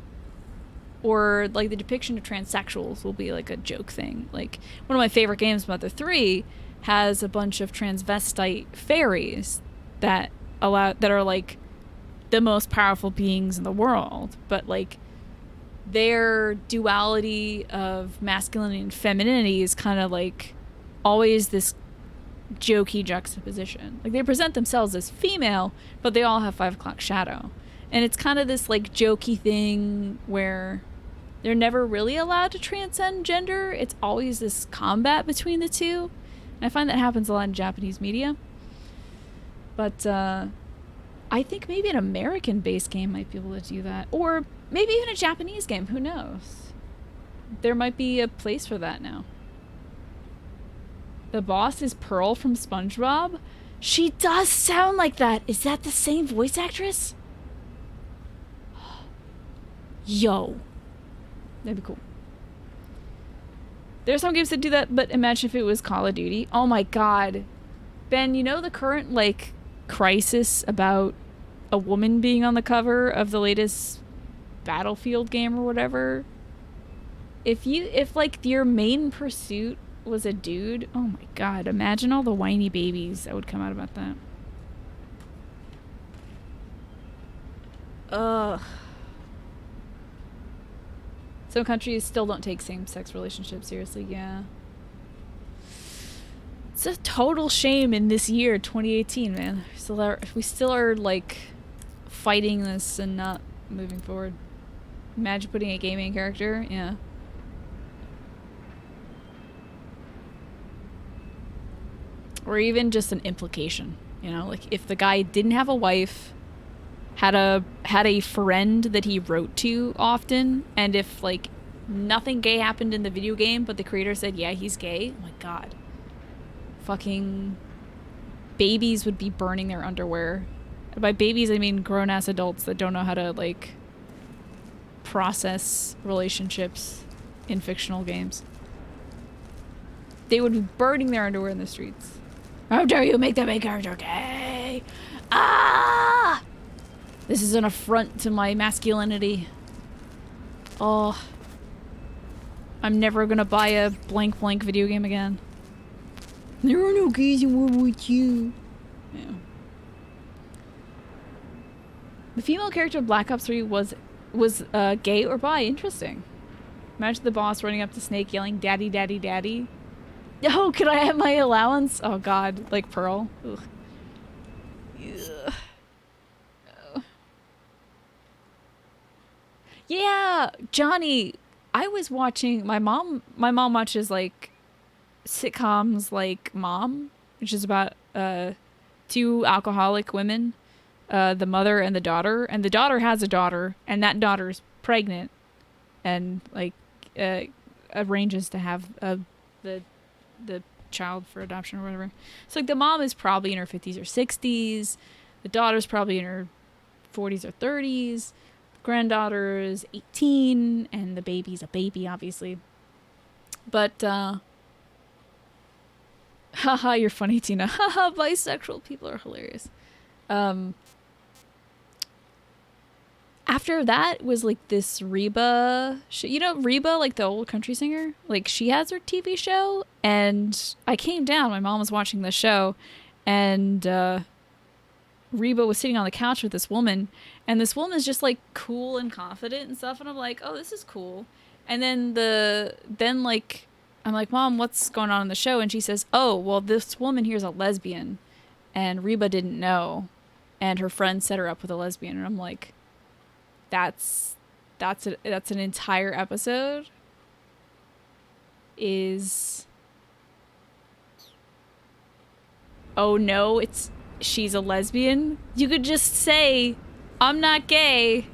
Or like the depiction of transsexuals will be like a joke thing. Like one of my favorite games, Mother 3, has a bunch of transvestite fairies that are like the most powerful beings in the world, but like their duality of masculinity and femininity is kind of like always this jokey juxtaposition. Like they present themselves as female, but they all have 5 o'clock shadow, and it's kind of this like jokey thing where they're never really allowed to transcend gender. It's always this combat between the two, and I find that happens a lot in Japanese media. But I think maybe an American-based game might be able to do that. Or maybe even a Japanese game. Who knows? There might be a place for that now. The boss is Pearl from SpongeBob? She does sound like that. Is that the same voice actress? Yo. That'd be cool. There's some games that do that, but imagine if it was Call of Duty. Oh my god. Ben, you know the current, like, crisis about a woman being on the cover of the latest Battlefield game or whatever? If like your main pursuit was a dude, oh my god, imagine all the whiny babies that would come out about that. Ugh. Some countries still don't take same-sex relationships seriously, yeah. It's a total shame in this year, 2018, man. We still are like fighting this and not moving forward. Imagine putting a gay main character, yeah. Or even just an implication, you know, like if the guy didn't have a wife, had a friend that he wrote to often, and if like nothing gay happened in the video game, but the creator said, yeah, he's gay, oh my god. Fucking babies would be burning their underwear. And by babies, I mean grown-ass adults that don't know how to, like, process relationships in fictional games. They would be burning their underwear in the streets. How dare you make the main character gay? Ah! This is an affront to my masculinity. Oh. I'm never gonna buy a blank blank video game again. There are no gays in World War II. Yeah. The female character of Black Ops 3 was gay or bi. Interesting. Imagine the boss running up to Snake yelling, "Daddy, daddy, daddy." Oh, could I have my allowance? Oh god, like Pearl. Ugh. Ugh. Oh. Yeah, Johnny. I was watching my mom watches like sitcoms like Mom, which is about 2 alcoholic women, the mother and the daughter has a daughter, and that daughter's pregnant and like arranges to have the child for adoption or whatever. So like the mom is probably in her 50s or 60s, the daughter's probably in her 40s or 30s, the granddaughter is 18, and the baby's a baby obviously. But haha, you're funny, Tina. Haha, bisexual people are hilarious. After that was like this Reba, you know Reba, like the old country singer? Like she has her TV show, and I came down, my mom was watching the show, and Reba was sitting on the couch with this woman, and this woman is just like cool and confident and stuff, and I'm like, oh, this is cool. And then like I'm like, Mom, what's going on in the show? And she says, oh, well, this woman here's a lesbian, and Reba didn't know, and her friend set her up with a lesbian. And I'm like, that's an entire episode. Is, oh no, she's a lesbian. You could just say, I'm not gay,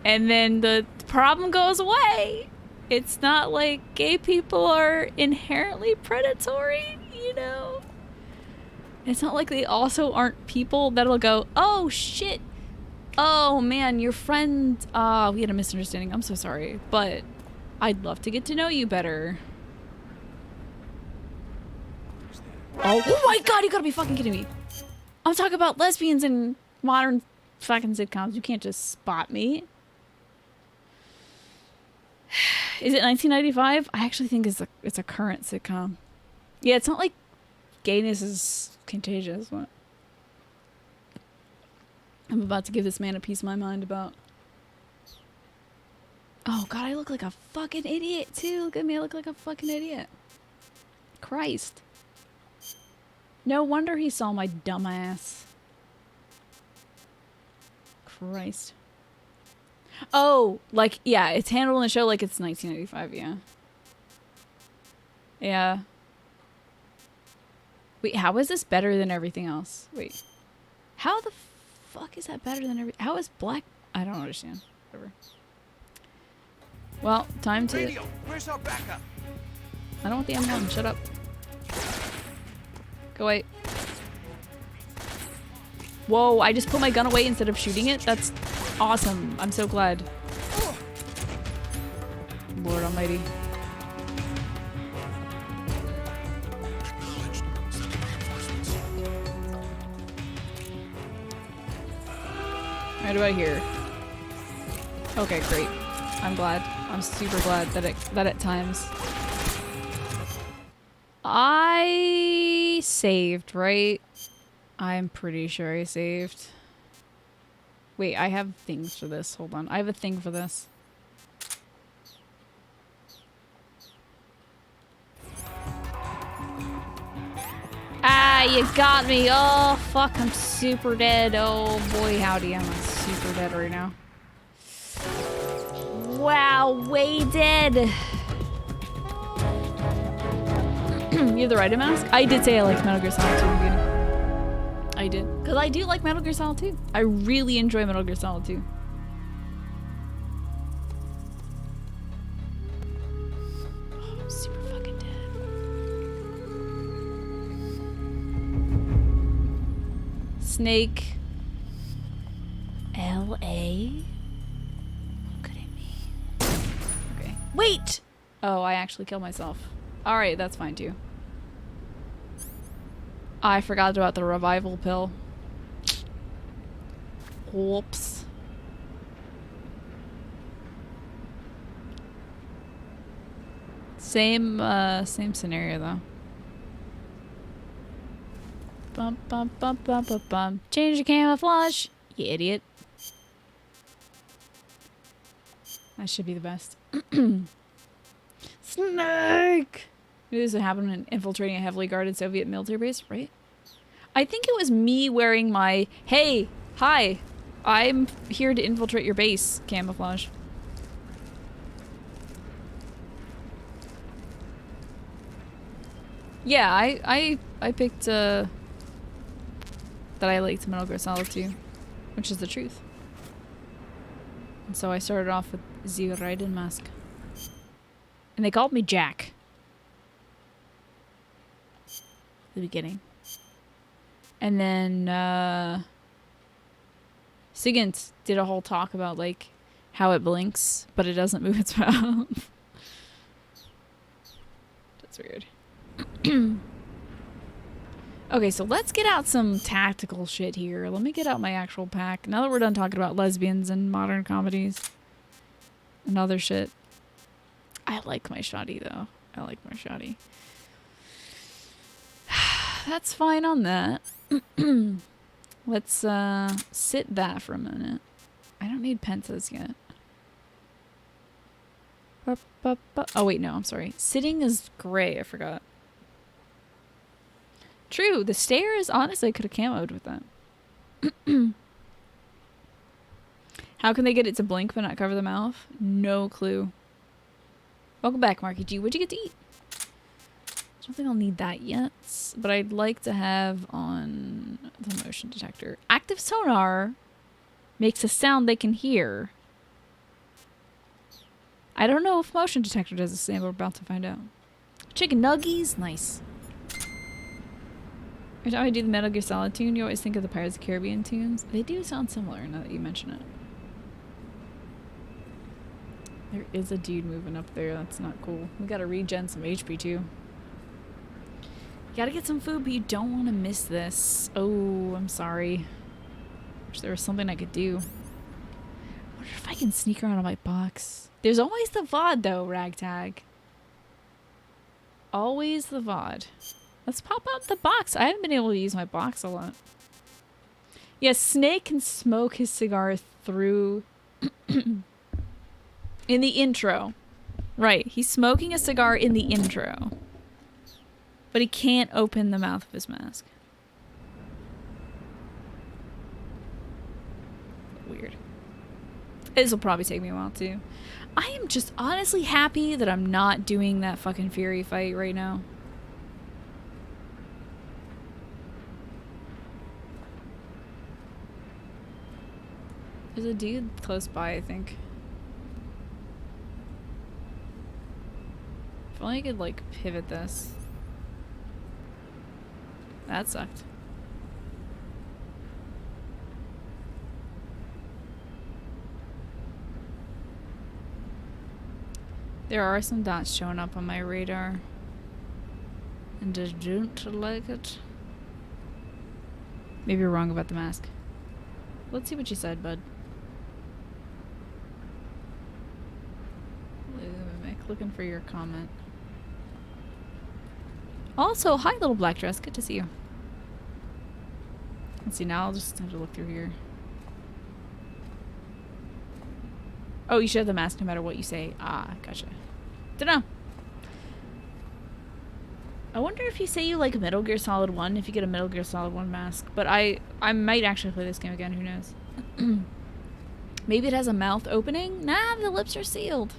and then the problem goes away. It's not like gay people are inherently predatory, you know? It's not like they also aren't people that'll go, oh shit, oh man, your friend, we had a misunderstanding, I'm so sorry, but I'd love to get to know you better. Oh my god, you gotta be fucking kidding me. I'm talking about lesbians in modern fucking sitcoms. You can't just spot me. Is it 1995? I actually think it's a current sitcom. Yeah, it's not like gayness is contagious. What? I'm about to give this man a piece of my mind about. Oh god, I look like a fucking idiot too. Look at me, I look like a fucking idiot. Christ. No wonder he saw my dumb ass. Christ. Oh, like, yeah, it's handled in the show like it's 1995, yeah. Yeah. Wait, how is this better than everything else? Wait. How the fuck is that better than everything? How is black? I don't understand. Whatever. Well, time to... Radio, where's our backup? I don't want the M1. Shut up. Go away. Whoa, I just put my gun away instead of shooting it? That's awesome. I'm so glad. Lord almighty. Right about here. Okay, great. I'm glad. I'm super glad that at times I saved, right? I'm pretty sure I saved. Wait, I have things for this. Hold on. I have a thing for this. Ah, you got me. Oh, fuck. I'm super dead. Oh, boy, howdy. I'm super dead right now. Wow, way dead. You have the right mask? I did say I liked Metal Gear Solid 2 in the beginning. I did. Because I do like Metal Gear Solid 2. I really enjoy Metal Gear Solid 2. Oh, I'm super fucking dead. Snake. L.A.? Look at me. Okay. Wait! Oh, I actually killed myself. Alright, that's fine too. I forgot about the revival pill. Whoops. Same scenario though. Bum bum bum bum bum bum. Change the camouflage, you idiot. That should be the best. Snake! This would happen when infiltrating a heavily guarded Soviet military base, right? I think it was me wearing my, hey, hi, I'm here to infiltrate your base camouflage. Yeah, I picked, that I liked Metal Gear Solid 2, which is the truth. And so I started off with the Raiden mask. And they called me Jack. The beginning. And then Sigint did a whole talk about like how it blinks, but it doesn't move its mouth. That's weird. Okay, Okay, so let's get out some tactical shit here. Let me get out my actual pack. Now that we're done talking about lesbians and modern comedies and other shit. I like my shoddy, though. I like my shoddy. That's fine on that. Let's sit that for a minute. I don't need pentas yet. Oh, wait, no, I'm sorry. Sitting is gray. I forgot. True, the stairs, honestly, I could have camoed with that. How can they get it to blink but not cover the mouth? No clue. Welcome back, Marky G. What'd you get to eat? I don't think I'll need that yet, but I'd like to have on the motion detector. Active sonar makes a sound they can hear. I don't know if motion detector does the same, but we're about to find out. Chicken nuggies? Nice. Every time I do the Metal Gear Solid tune, you always think of the Pirates of the Caribbean tunes. They do sound similar now that you mention it. There is a dude moving up there. That's not cool. We gotta regen some HP too. You gotta get some food, but you don't want to miss this. Oh, I'm sorry. Wish there was something I could do. I wonder if I can sneak around on my box. There's always the VOD though, Ragtag. Always the VOD. Let's pop out the box. I haven't been able to use my box a lot. Yes, Snake can smoke his cigar through... in the intro. Right, he's smoking a cigar in the intro. But he can't open the mouth of his mask. Weird. This will probably take me a while too. I am just honestly happy that I'm not doing that fucking Fury fight right now. There's a dude close by, I think. If only I could, like, pivot this. That sucked. There are some dots showing up on my radar. And I don't like it. Maybe you're wrong about the mask. Let's see what you said, bud. Looking for your comment. Also, hi little black dress. Good to see you. Let's see, now I'll just have to look through here. Oh, you should have the mask no matter what you say. Ah, gotcha. Dunno. I wonder if you say you like Metal Gear Solid 1, if you get a Metal Gear Solid 1 mask. But I might actually play this game again, who knows. Maybe it has a mouth opening? Nah, the lips are sealed.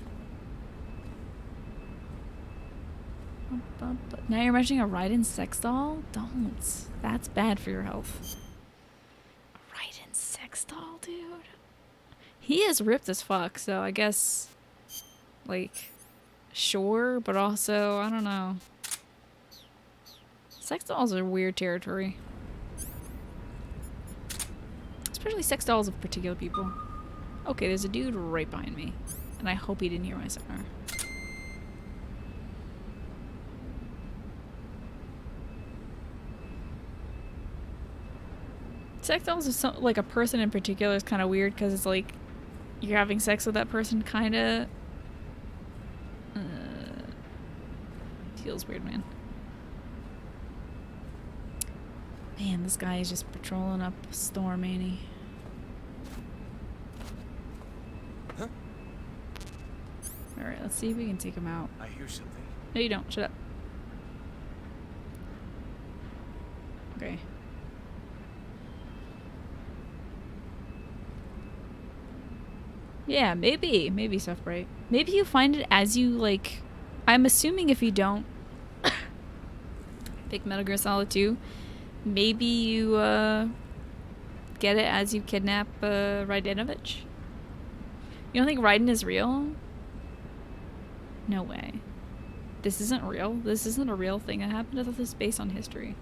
Now you're mentioning a Raiden sex doll? Don't. That's bad for your health. A Raiden sex doll, dude? He is ripped as fuck, so I guess, like, sure, but also, I don't know. Sex dolls are weird territory. Especially sex dolls of particular people. Okay, there's a dude right behind me. And I hope he didn't hear my sonar. Sex dolls is so, like a person in particular is kind of weird because it's like you're having sex with that person, kind of. Feels weird, man. Man, this guy is just patrolling up a storm, ain't he? Huh? Alright, let's see if we can take him out. I hear something. No, you don't. Shut up. Okay. Yeah, maybe stuff bright. Maybe you find it as you, like, I'm assuming if you don't pick Metal Gear Solid 2, maybe you get it as you kidnap Raidenovich. You don't think Raiden is real? No way. This isn't real? This isn't a real thing that happened? I thought this was based on history.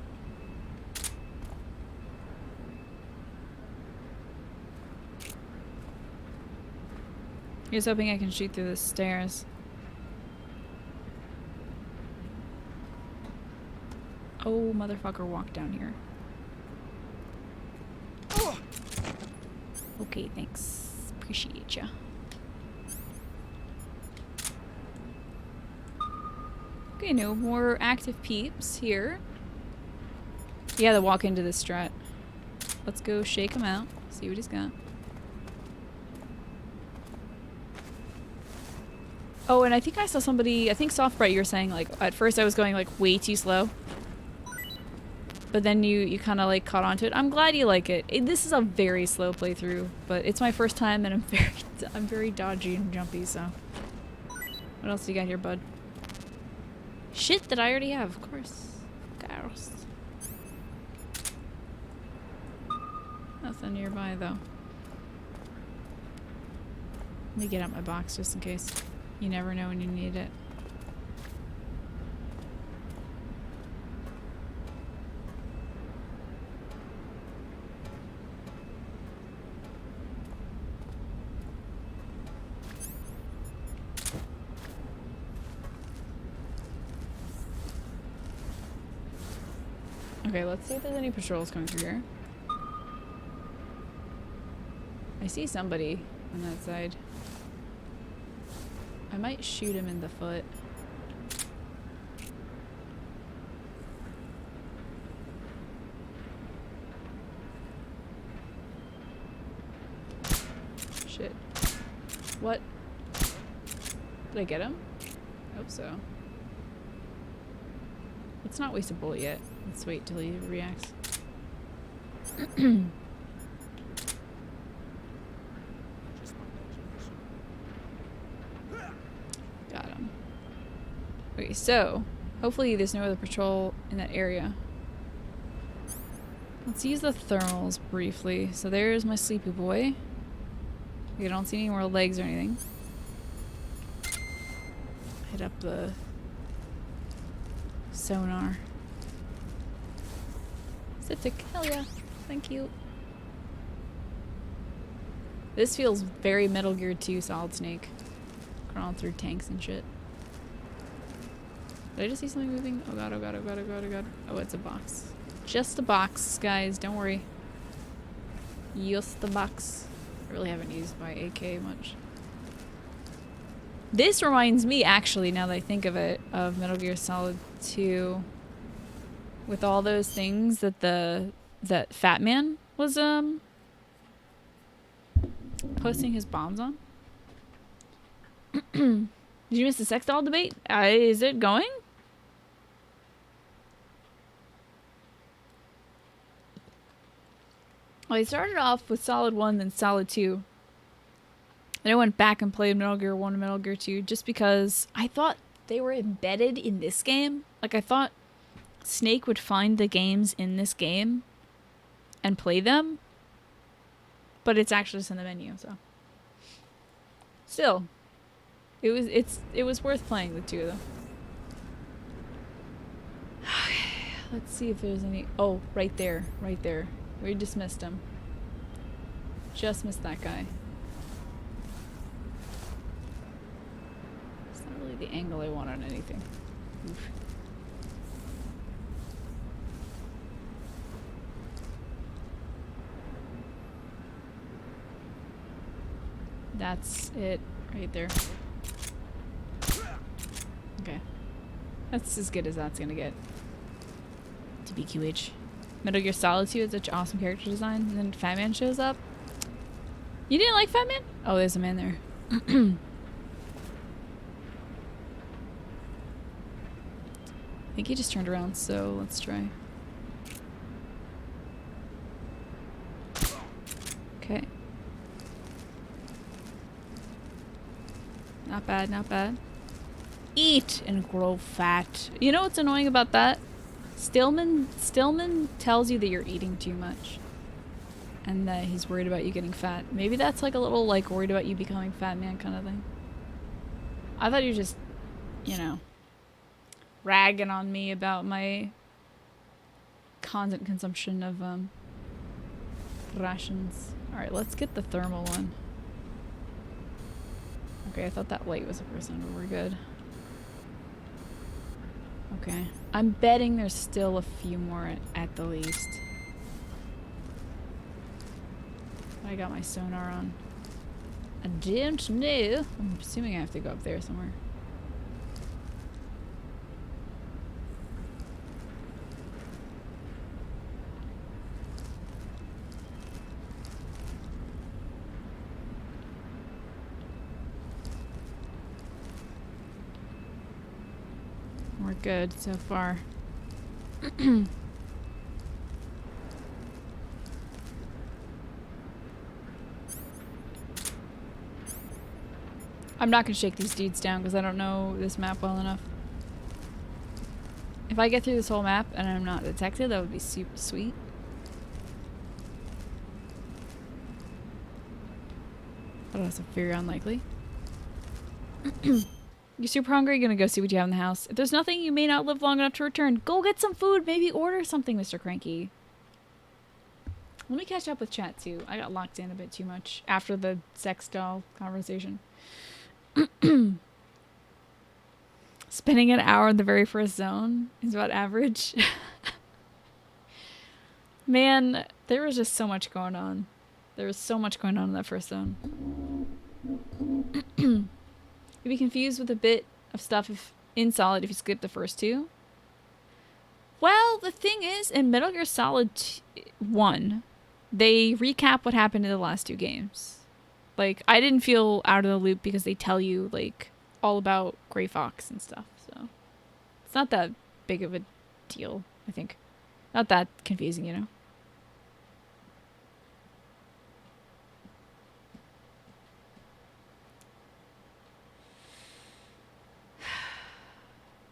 Here's hoping I can shoot through the stairs. Oh, motherfucker, walk down here. Okay, thanks. Appreciate ya. Okay, no more active peeps here. You gotta walk into this strat. Let's go shake him out. See what he's got. Oh, and I think I saw somebody, I think Softbright, you were saying, like, at first I was going, like, way too slow. But then you kind of, like, caught on to it. I'm glad you like it. This is a very slow playthrough, but it's my first time and I'm very dodgy and jumpy, so. What else you got here, bud? Shit that I already have, of course. Gross. Nothing nearby, though. Let me get out my box just in case. You never know when you need it. Okay, let's see if there's any patrols coming through here. I see somebody on that side. I might shoot him in the foot. Shit. What? Did I get him? I hope so. Let's not waste a bullet yet. Let's wait till he reacts. Got him. Okay, so hopefully there's no other patrol in that area. Let's use the thermals briefly. So there's my sleepy boy. I don't see any more legs or anything. Hit up the sonar. Septic, hell yeah. Thank you. This feels very Metal Gear 2 Solid Snake. Crawling through tanks and shit. Did I just see something moving? Oh god, oh god, oh god, oh god, oh god. Oh, it's a box. Just a box, guys. Don't worry. Just the box. I really haven't used my AK much. This reminds me, actually, now that I think of it, of Metal Gear Solid 2. With all those things that that Fat Man was posting his bombs on. Did you miss the sex doll debate? Is it going? Well, I started off with Solid 1, then Solid 2. Then I went back and played Metal Gear 1 and Metal Gear 2 just because I thought they were embedded in this game. Like, I thought Snake would find the games in this game and play them. But it's actually just in the menu, so. Still. It was worth playing the two of them. Let's see if there's any. Oh, right there. Right there. We just missed him. Just missed that guy. It's not really the angle I want on anything. Oof. That's it right there. Okay. That's as good as that's gonna get. To BQH. Metal Gear Solid 2 is such awesome character design, and then Fat Man shows up. You didn't like Fat Man? Oh, there's a man there. I think he just turned around, so let's try. Okay. Not bad, not bad. Eat and grow fat. You know what's annoying about that? Stillman tells you that you're eating too much. And that he's worried about you getting fat. Maybe that's like a little like worried about you becoming Fat Man kind of thing. I thought you were just, you know, ragging on me about my constant consumption of rations. Alright, let's get the thermal one. Okay, I thought that light was a person, but we're good. Okay. I'm betting there's still a few more at the least. I got my sonar on. I don't know. I'm assuming I have to go up there somewhere. We're good so far. I'm not gonna shake these dudes down because I don't know this map well enough. If I get through this whole map and I'm not detected, that would be super sweet. But that's very unlikely. You're super hungry, you're gonna go see what you have in the house. If there's nothing, you may not live long enough to return. Go get some food, maybe order something, Mr. Cranky. Let me catch up with chat too. I got locked in a bit too much after the sex doll conversation. Spending an hour in the very first zone is about average. Man, there was just so much going on. There was so much going on in that first zone. You'd be confused with a bit of stuff in Solid if you skip the first two. Well, the thing is, in Metal Gear Solid 1, they recap what happened in the last two games. Like, I didn't feel out of the loop because they tell you, like, all about Gray Fox and stuff, so. It's not that big of a deal, I think. Not that confusing, you know?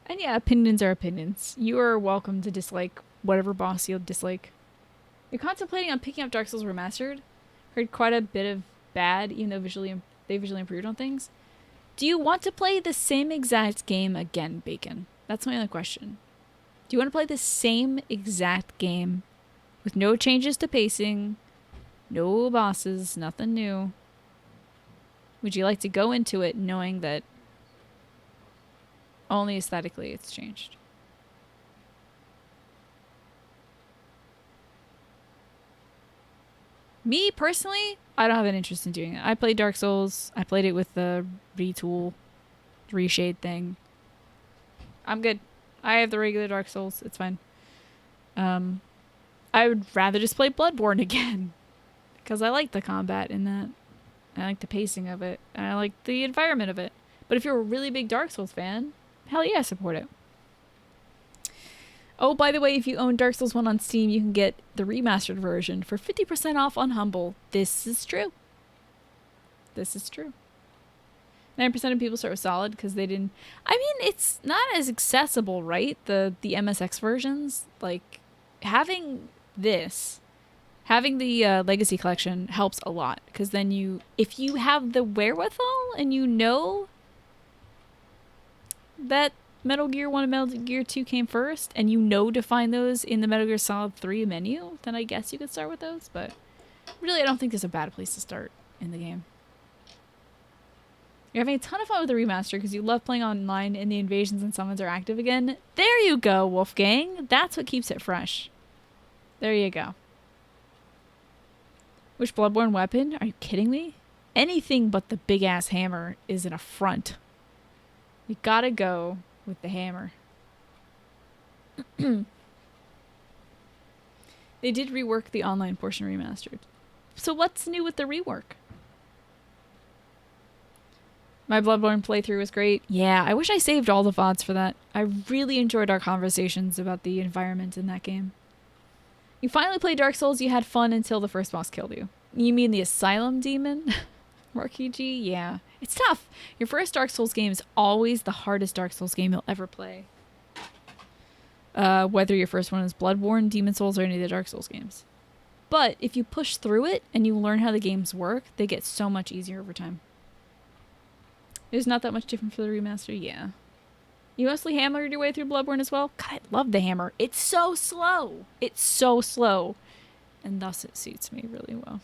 And yeah, opinions are opinions. You are welcome to dislike whatever boss you'll dislike. You're contemplating on picking up Dark Souls Remastered? Heard quite a bit of bad, even though they visually improved on things. Do you want to play the same exact game again, Bacon? That's my only question. Do you want to play the same exact game with no changes to pacing, no bosses, nothing new? Would you like to go into it knowing that only aesthetically it's changed? Me, personally, I don't have an interest in doing it. I played Dark Souls. I played it with the retool, reshade thing. I'm good. I have the regular Dark Souls. It's fine. I would rather just play Bloodborne again. Because I like the combat in that. I like the pacing of it. And I like the environment of it. But if you're a really big Dark Souls fan, hell yeah, support it. Oh, by the way, if you own Dark Souls 1 on Steam, you can get the remastered version for 50% off on Humble. This is true. This is true. 9% of people start with Solid because they didn't... I mean, it's not as accessible, right? The MSX versions. Like, having this, having the Legacy Collection helps a lot. Because then you... If you have the wherewithal and you know that Metal Gear 1 and Metal Gear 2 came first, and you know to find those in the Metal Gear Solid 3 menu, then I guess you could start with those, but really I don't think there's a bad place to start in the game. You're having a ton of fun with the remaster because you love playing online and the invasions and summons are active again. There you go, Wolfgang. That's what keeps it fresh. There you go. Which Bloodborne weapon? Are you kidding me? Anything but the big-ass hammer is an affront. You gotta go with the hammer. They did rework the online portion remastered. So what's new with the rework? My Bloodborne playthrough was great. Yeah, I wish I saved all the VODs for that. I really enjoyed our conversations about the environment in that game. You finally played Dark Souls, you had fun until the first boss killed you. You mean the Asylum Demon? Marky G? Yeah. It's tough. Your first Dark Souls game is always the hardest Dark Souls game you'll ever play. Whether your first one is Bloodborne, Demon Souls, or any of the Dark Souls games. But if you push through it and you learn how the games work, they get so much easier over time. It's not that much different for the remaster, yeah. You mostly hammered your way through Bloodborne as well? God, I love the hammer. It's so slow. It's so slow. And thus it suits me really well.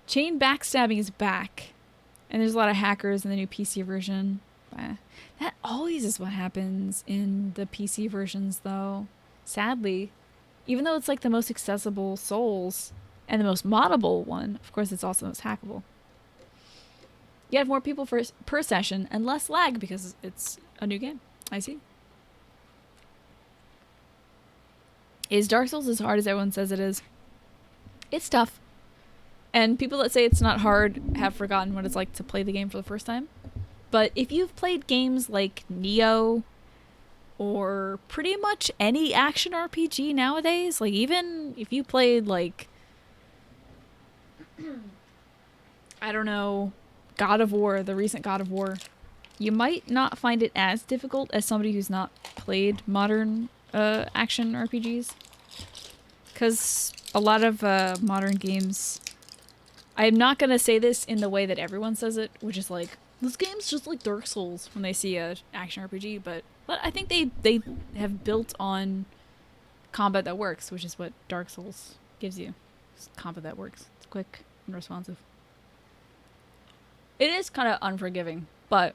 Chain backstabbing is back. And there's a lot of hackers in the new PC version. That always is what happens in the PC versions, though. Sadly, even though it's like the most accessible Souls and the most moddable one, of course, it's also the most hackable. You have more people per session and less lag because it's a new game. I see. Is Dark Souls as hard as everyone says it is? It's tough. And people that say it's not hard have forgotten what it's like to play the game for the first time. But if you've played games like Nioh or pretty much any action RPG nowadays, like even if you played like, I don't know, God of War, the recent God of War, you might not find it as difficult as somebody who's not played modern action RPGs. Because a lot of modern games, I'm not going to say this in the way that everyone says it, which is like, this game's just like Dark Souls when they see a action RPG, but I think they have built on combat that works, which is what Dark Souls gives you. It's combat that works. It's quick and responsive. It is kind of unforgiving, but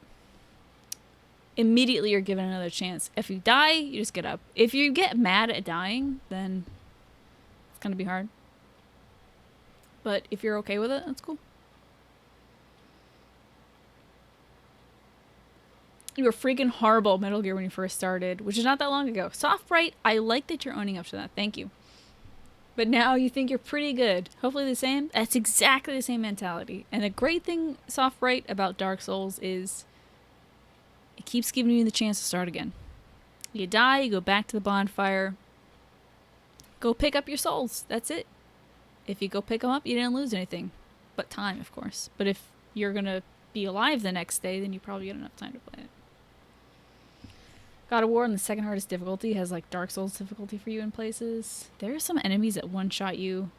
immediately you're given another chance. If you die, you just get up. If you get mad at dying, then it's gonna be hard. But if you're okay with it, that's cool. You were freaking horrible at Metal Gear when you first started, which is not that long ago. Soft Bright, I like that you're owning up to that. Thank you. But now you think you're pretty good. Hopefully the same. That's exactly the same mentality. And the great thing, Soft Bright, about Dark Souls is it keeps giving you the chance to start again. You die, you go back to the bonfire. Go pick up your souls. That's it. If you go pick them up, you didn't lose anything. But time, of course. But if you're going to be alive the next day, then you probably get enough time to play it. God of War on the second hardest difficulty has like Dark Souls difficulty for you in places. There are some enemies that one-shot you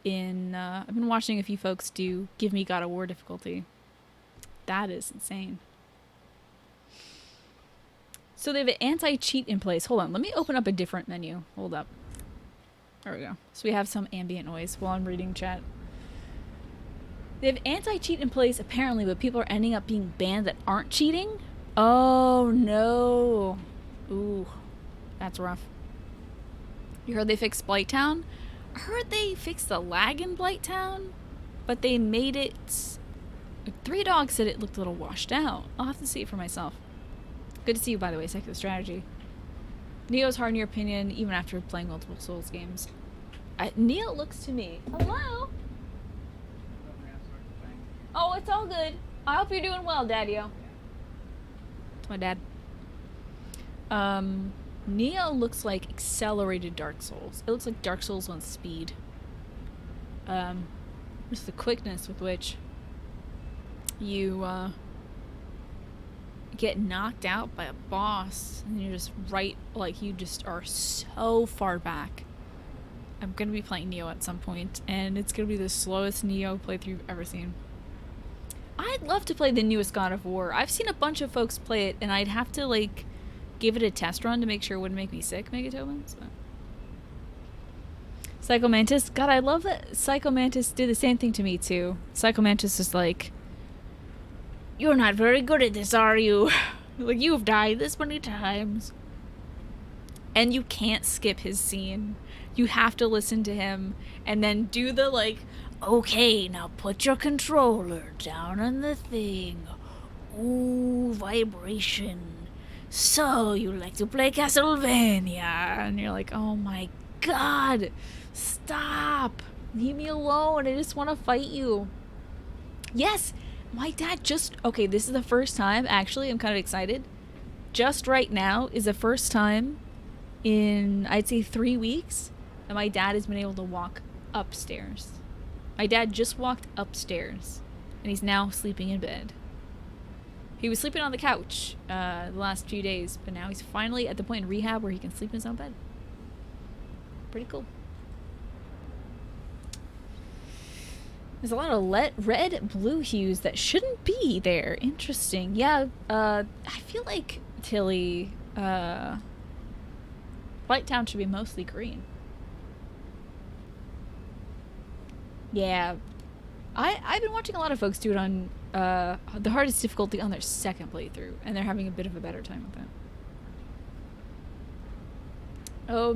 in... I've been watching a few folks do Give Me God of War difficulty. That is insane. So they have an anti-cheat in place. Hold on, let me open up a different menu. Hold up. There we go. So we have some ambient noise while I'm reading chat. They have anti-cheat in place apparently, but people are ending up being banned that aren't cheating? Oh no. Ooh, that's rough. You heard they fixed Blighttown? I heard they fixed the lag in Blighttown, but they made it... Three Dogs said it looked a little washed out. I'll have to see it for myself. Good to see you, by the way, Secular Strategy. Neo's hard in your opinion, even after playing multiple Souls games. Neo looks to me... Hello? Oh, it's all good. I hope you're doing well, Daddy-o. It's my dad. Neo looks like accelerated Dark Souls. It looks like Dark Souls on speed. Just the quickness with which you get knocked out by a boss and you're just right, like you just are so far back. I'm gonna be playing Neo at some point, and it's gonna be the slowest Neo playthrough you've ever seen. I'd love to play the newest God of War. I've seen a bunch of folks play it, and I'd have to, like, give it a test run to make sure it wouldn't make me sick, Megatobin. So. Psycho Mantis. God, I love that Psycho Mantis did the same thing to me, too. Psycho Mantis is like, you're not very good at this, are you? Like, you've died this many times. And you can't skip his scene. You have to listen to him, and then do the, like... Okay, now put your controller down on the thing. Ooh, vibration. So, you like to play Castlevania? And you're like, oh my god, stop. Leave me alone, I just want to fight you. Yes, my dad just... Okay, this is the first time, actually, I'm kind of excited. Just right now is the first time in, I'd say 3 weeks, that my dad has been able to walk upstairs. My dad just walked upstairs, and he's now sleeping in bed. He was sleeping on the couch the last few days, but now he's finally at the point in rehab where he can sleep in his own bed. Pretty cool. There's a lot of red, blue hues that shouldn't be there. Interesting. Yeah, I feel like, Tilly, Blighttown should be mostly green. Yeah, I've been watching a lot of folks do it on the hardest difficulty on their second playthrough, and they're having a bit of a better time with it. Oh,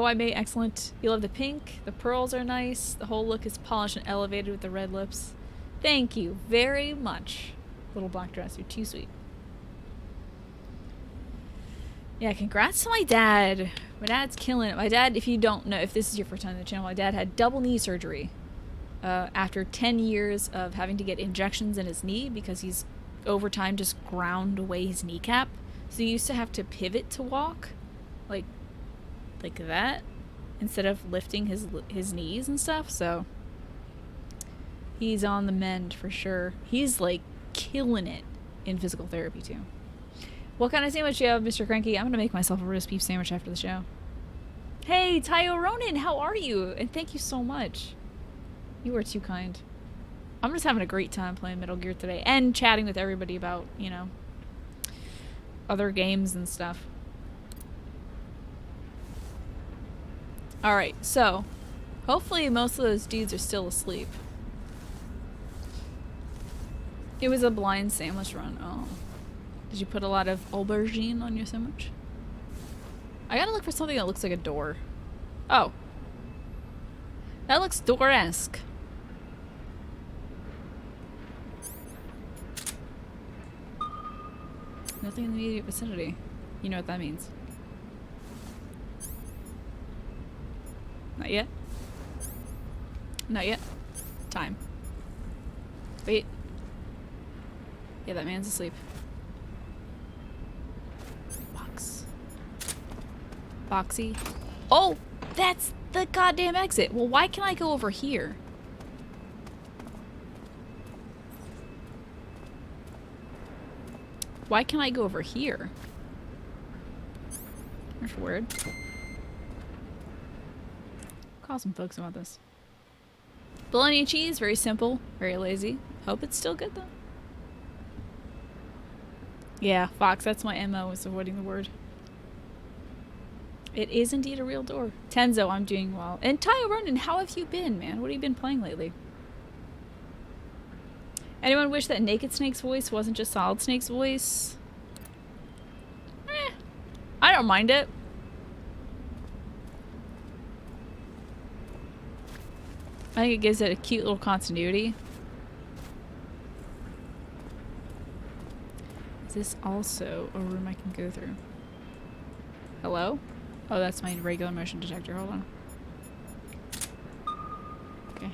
I may. Excellent. You love the pink. The pearls are nice. The whole look is polished and elevated with the red lips. Thank you very much, little black dress. You're too sweet. Yeah, congrats to my dad. My dad's killing it. My dad, if you don't know, if this is your first time on the channel, my dad had double knee surgery after 10 years of having to get injections in his knee because he's over time just ground away his kneecap. So he used to have to pivot to walk, like that, instead of lifting his knees and stuff. So he's on the mend for sure. He's like killing it in physical therapy too. What kind of sandwich do you have, Mr. Cranky? I'm gonna make myself a roast beef sandwich after the show. Hey, Tayo Ronin, how are you? And thank you so much. You are too kind. I'm just having a great time playing Metal Gear today and chatting with everybody about, you know, other games and stuff. Alright, so hopefully most of those dudes are still asleep. It was a blind sandwich run. Oh. Did you put a lot of aubergine on your sandwich? I gotta look for something that looks like a door. Oh. That looks door-esque. Nothing in the immediate vicinity. You know what that means. Not yet. Not yet. Time. Wait. Yeah, that man's asleep. Box. Boxy. Oh! That's the goddamn exit! Well, why can't I go over here? Why can't I go over here? That's weird. Call some folks about this. Bologna cheese, very simple, very lazy. Hope it's still good though. Yeah, Fox, that's my MO, is avoiding the word. It is indeed a real door. Tenzo, I'm doing well. And Tayo Ronin, how have you been, man? What have you been playing lately? Anyone wish that Naked Snake's voice wasn't just Solid Snake's voice? I don't mind it. I think it gives it a cute little continuity. Is this also a room I can go through? Hello? Oh, that's my regular motion detector. Hold on. Okay.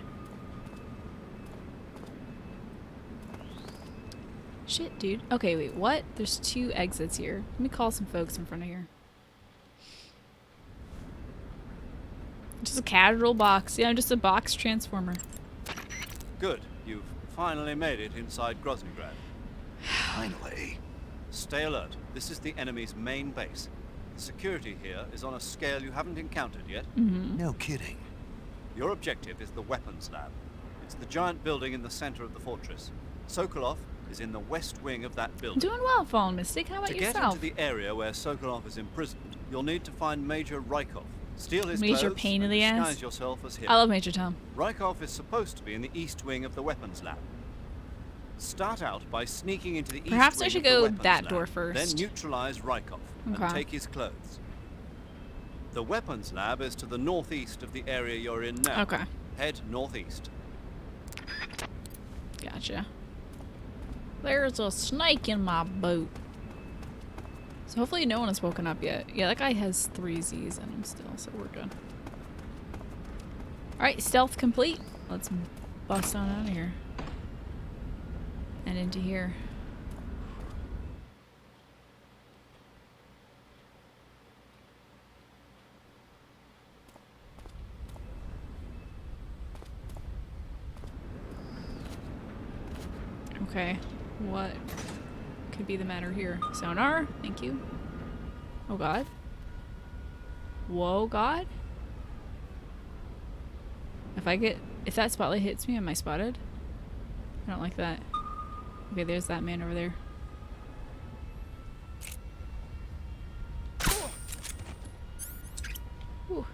Shit, dude. Okay, wait, what? There's 2 exits here. Let me call some folks in front of here. Just a casual box. Yeah, just a box transformer. Good. You've finally made it inside Groznygrad. Finally. Stay alert. This is the enemy's main base. The security here is on a scale you haven't encountered yet. No kidding. Your objective is the weapons lab. It's the giant building in the center of the fortress. Sokolov is in the west wing of that building. Doing well, Fallen Mystic. How about To yourself? get into the area where Sokolov is imprisoned, you'll need to find Major Rykov. Steal his Major clothes pain in and the ass. disguise yourself as him. I love Major Tom. Rykov is supposed to be in the east wing of the weapons lab. Start out by sneaking into the Perhaps east I wing should of the go weapons that lab, door first. Then neutralize Rykov Okay. and take his clothes. The weapons lab is to the northeast of the area you're in now. Okay. Head northeast. Gotcha. There's a snake in my boat. So hopefully no one has woken up yet. Yeah, that guy has 3 Zs in him still, so we're good. Alright, stealth complete. Let's bust on out of here. And into here. Okay, what could be the matter here? Sonar, thank you. Oh god. Whoa, god. If that spotlight hits me, am I spotted? I don't like that. Okay, there's that man over there. Ooh.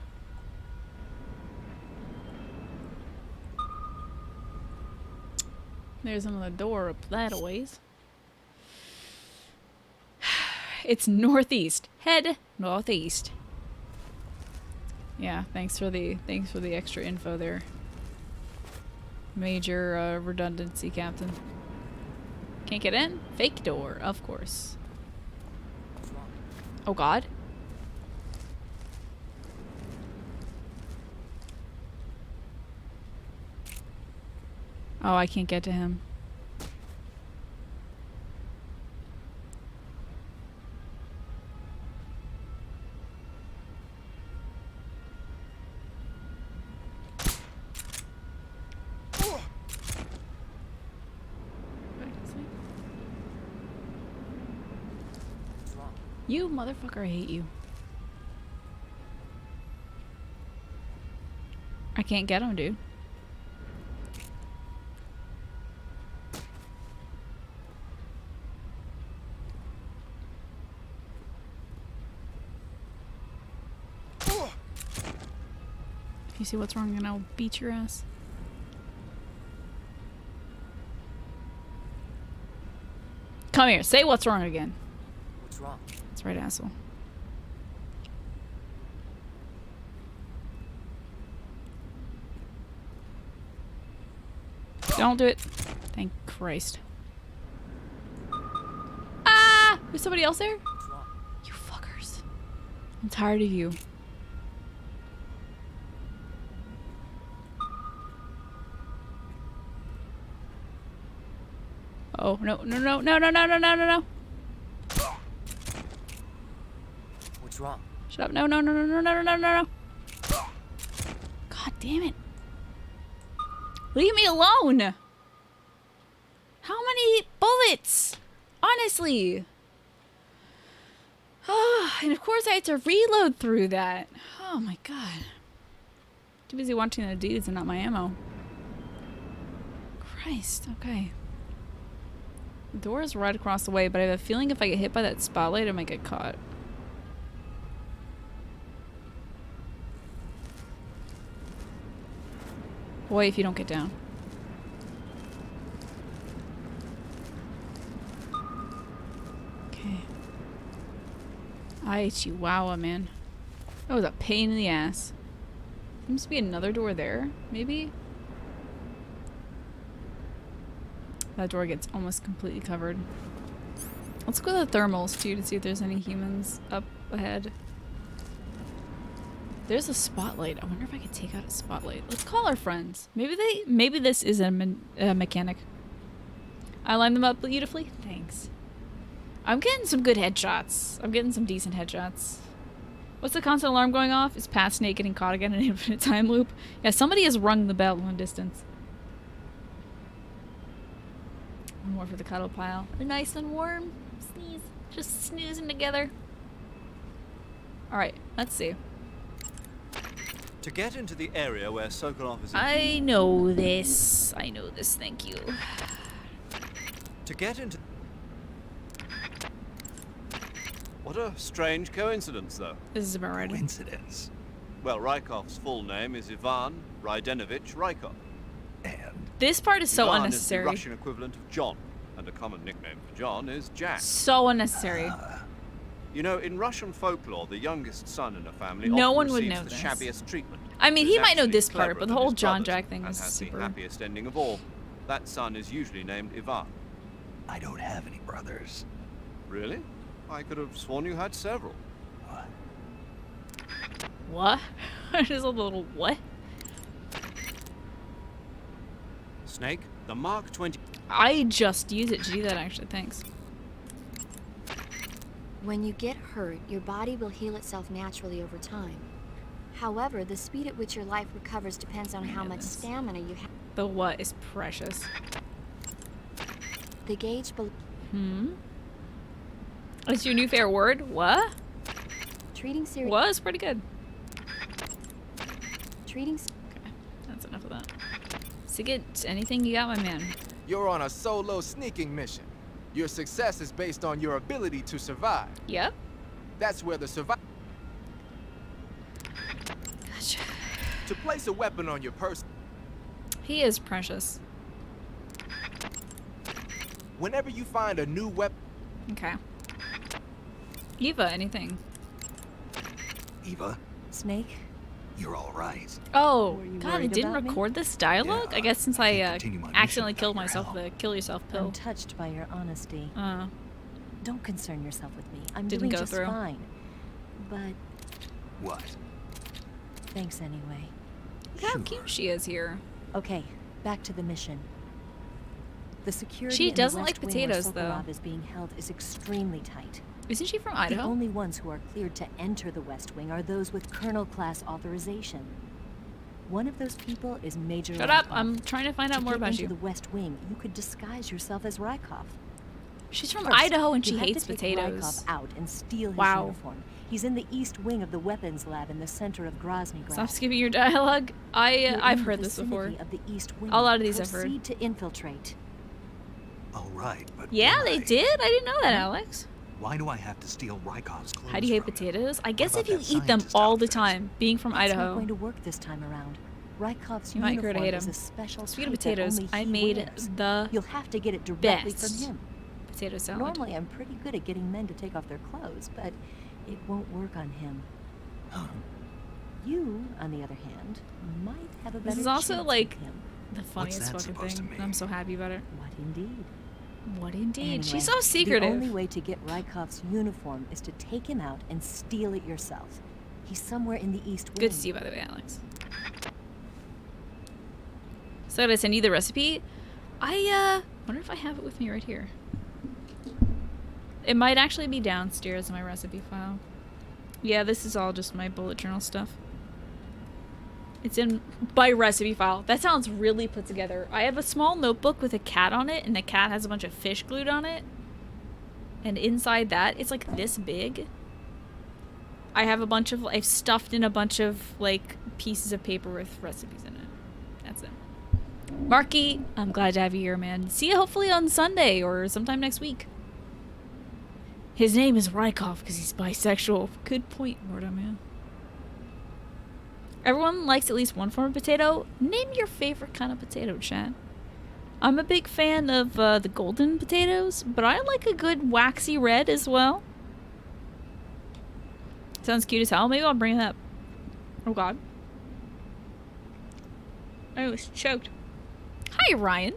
There's another door up that a ways. It's northeast. Head northeast. Yeah, thanks for the extra info there. Major redundancy, Captain. Can't get in? Fake door, of course. Oh God. Oh, I can't get to him. You motherfucker, I hate you. I can't get him, dude. If you see what's wrong, then I'll beat your ass. Come here, say what's wrong again. What's wrong? That's right, asshole. Don't do it. Thank Christ. Ah! There's somebody else there? What's wrong? You fuckers. I'm tired of you. Oh, no, no, no, no, no, no, no, no, no, no. What's wrong? Shut up. No, no, no, no, no, no, no, no, no. God damn it. Leave me alone. How many bullets? Honestly. And of course I had to reload through that. Oh my God. Too busy watching the dudes and not my ammo. Christ. Okay. The door is right across the way, but I have a feeling if I get hit by that spotlight, I might get caught. Boy, if you don't get down. Okay. Ay, Chihuahua, man. That was a pain in the ass. Seems to be another door there, maybe? That door gets almost completely covered. Let's go to the thermals, too, to see if there's any humans up ahead. There's a spotlight. I wonder if I could take out a spotlight. Let's call our friends. Maybe this is a mechanic. I lined them up beautifully. Thanks. I'm getting some good headshots. I'm getting some decent headshots. What's the constant alarm going off? Is past Snake getting caught again in an infinite time loop? Yeah, somebody has rung the bell in distance. More for the cuddle pile. They're nice and warm. Sneeze. Just snoozing together. Alright, let's see. To get into the area where Sokolov is... I know this. I know this, thank you. To get into... What a strange coincidence, though. This is about right. Coincidence. Well, Rykov's full name is Ivan Rydenovich Rykov. And This part is so Ivan unnecessary. is the Russian equivalent of John, and a common nickname for John is Jack. So unnecessary. You know, in Russian folklore, the youngest son in a family No often one would receives know the this. shabbiest treatment. I mean, He's he might know actually this part, cleverer but the than whole his John brothers Jack thing and is has super... the happiest ending of all. That son is usually named Ivan. I don't have any brothers. Really? I could have sworn you had several. What? What? Just a little what? Snake, the Mark 20... I just use it to do that, actually. Thanks. When you get hurt, your body will heal itself naturally over time. However, the speed at which your life recovers depends on how much stamina you have. The what is precious. The gauge below. That's your new favorite word? What? Treating serious. Was pretty good. Treating. Okay, that's enough of that. Sigurd, anything you got, my man? You're on a solo sneaking mission. Your success is based on your ability to survive. Yep. That's where the survive. Gotcha. To place a weapon on your person. He is precious. Whenever you find a new weapon... Okay. Eva, anything? Eva, Snake, you're all right. Oh, Were you God, I worried didn't about me? record this dialogue? Yeah, I guess since I I can't continue my mission accidentally without killed your myself help. with the kill yourself I'm pill. touched by your honesty. Uh, Don't concern yourself with me. I'm Didn't doing go just through. fine. But What? thanks anyway. look how Sure. cute she is here. Okay, back to the mission. The security She in the doesn't West like Wing where potatoes, though. Sokolov is being held is extremely tight. Isn't she from The Idaho? only ones who are cleared to enter the West Wing are those with colonel-class authorization. One of those people is Major Shut up! Rykov. I'm trying to find out more To get about into you. the West Wing, you could disguise yourself as Rykov. She's from First, Idaho and she you have hates to take potatoes. Rykov out and steal his Wow. uniform. He's in the East Wing of the weapons lab in the center of Grozny. Stop skipping your dialogue. I've heard this before. Of the East Wing. A lot of these I've heard. Proceed to infiltrate. All right, but Yeah, why? they did. I didn't know that, Alex. Why do I have to steal Rykov's clothes? How do you hate from him? potatoes? I guess about if you that eat them scientist all the outfit? time, being from It's not Idaho. going to work this time around. Rykov's You might grow to uniform hate is him. a special Speaking of type that potatoes, only I he made wears. the You'll have to get it directly best from him. potato salad. Normally, I'm pretty good at getting men to take off their clothes, but it won't work on him. Huh? You, on the other hand, might have a better This is also chance like with him. the funniest that fucking supposed to thing. mean? I'm so happy about it. What indeed? What indeed? Anyway, She's so secretive. The only way to get Rykov's uniform is to take him out and steal it yourself. He's somewhere in the East Wing. Good to see you, by the way, Alex. So did I send you the recipe? I wonder if I have it with me right here. It might actually be downstairs in my recipe file. Yeah, this is all just my bullet journal stuff. It's in my recipe file. That sounds really put together. I have a small notebook with a cat on it, and the cat has a bunch of fish glued on it. And inside that, it's like this big. I have a bunch of, I've stuffed in a bunch of like pieces of paper with recipes in it. That's it. Marky, I'm glad to have you here, man. See you hopefully on Sunday or sometime next week. His name is Rykov because he's bisexual. Good point, Morta, man. Everyone likes at least one form of potato. Name your favorite kind of potato, chat. I'm a big fan of the golden potatoes, but I like a good waxy red as well. Sounds cute as hell. Maybe I'll bring it up. Oh god. I was choked. Hi, Ryan.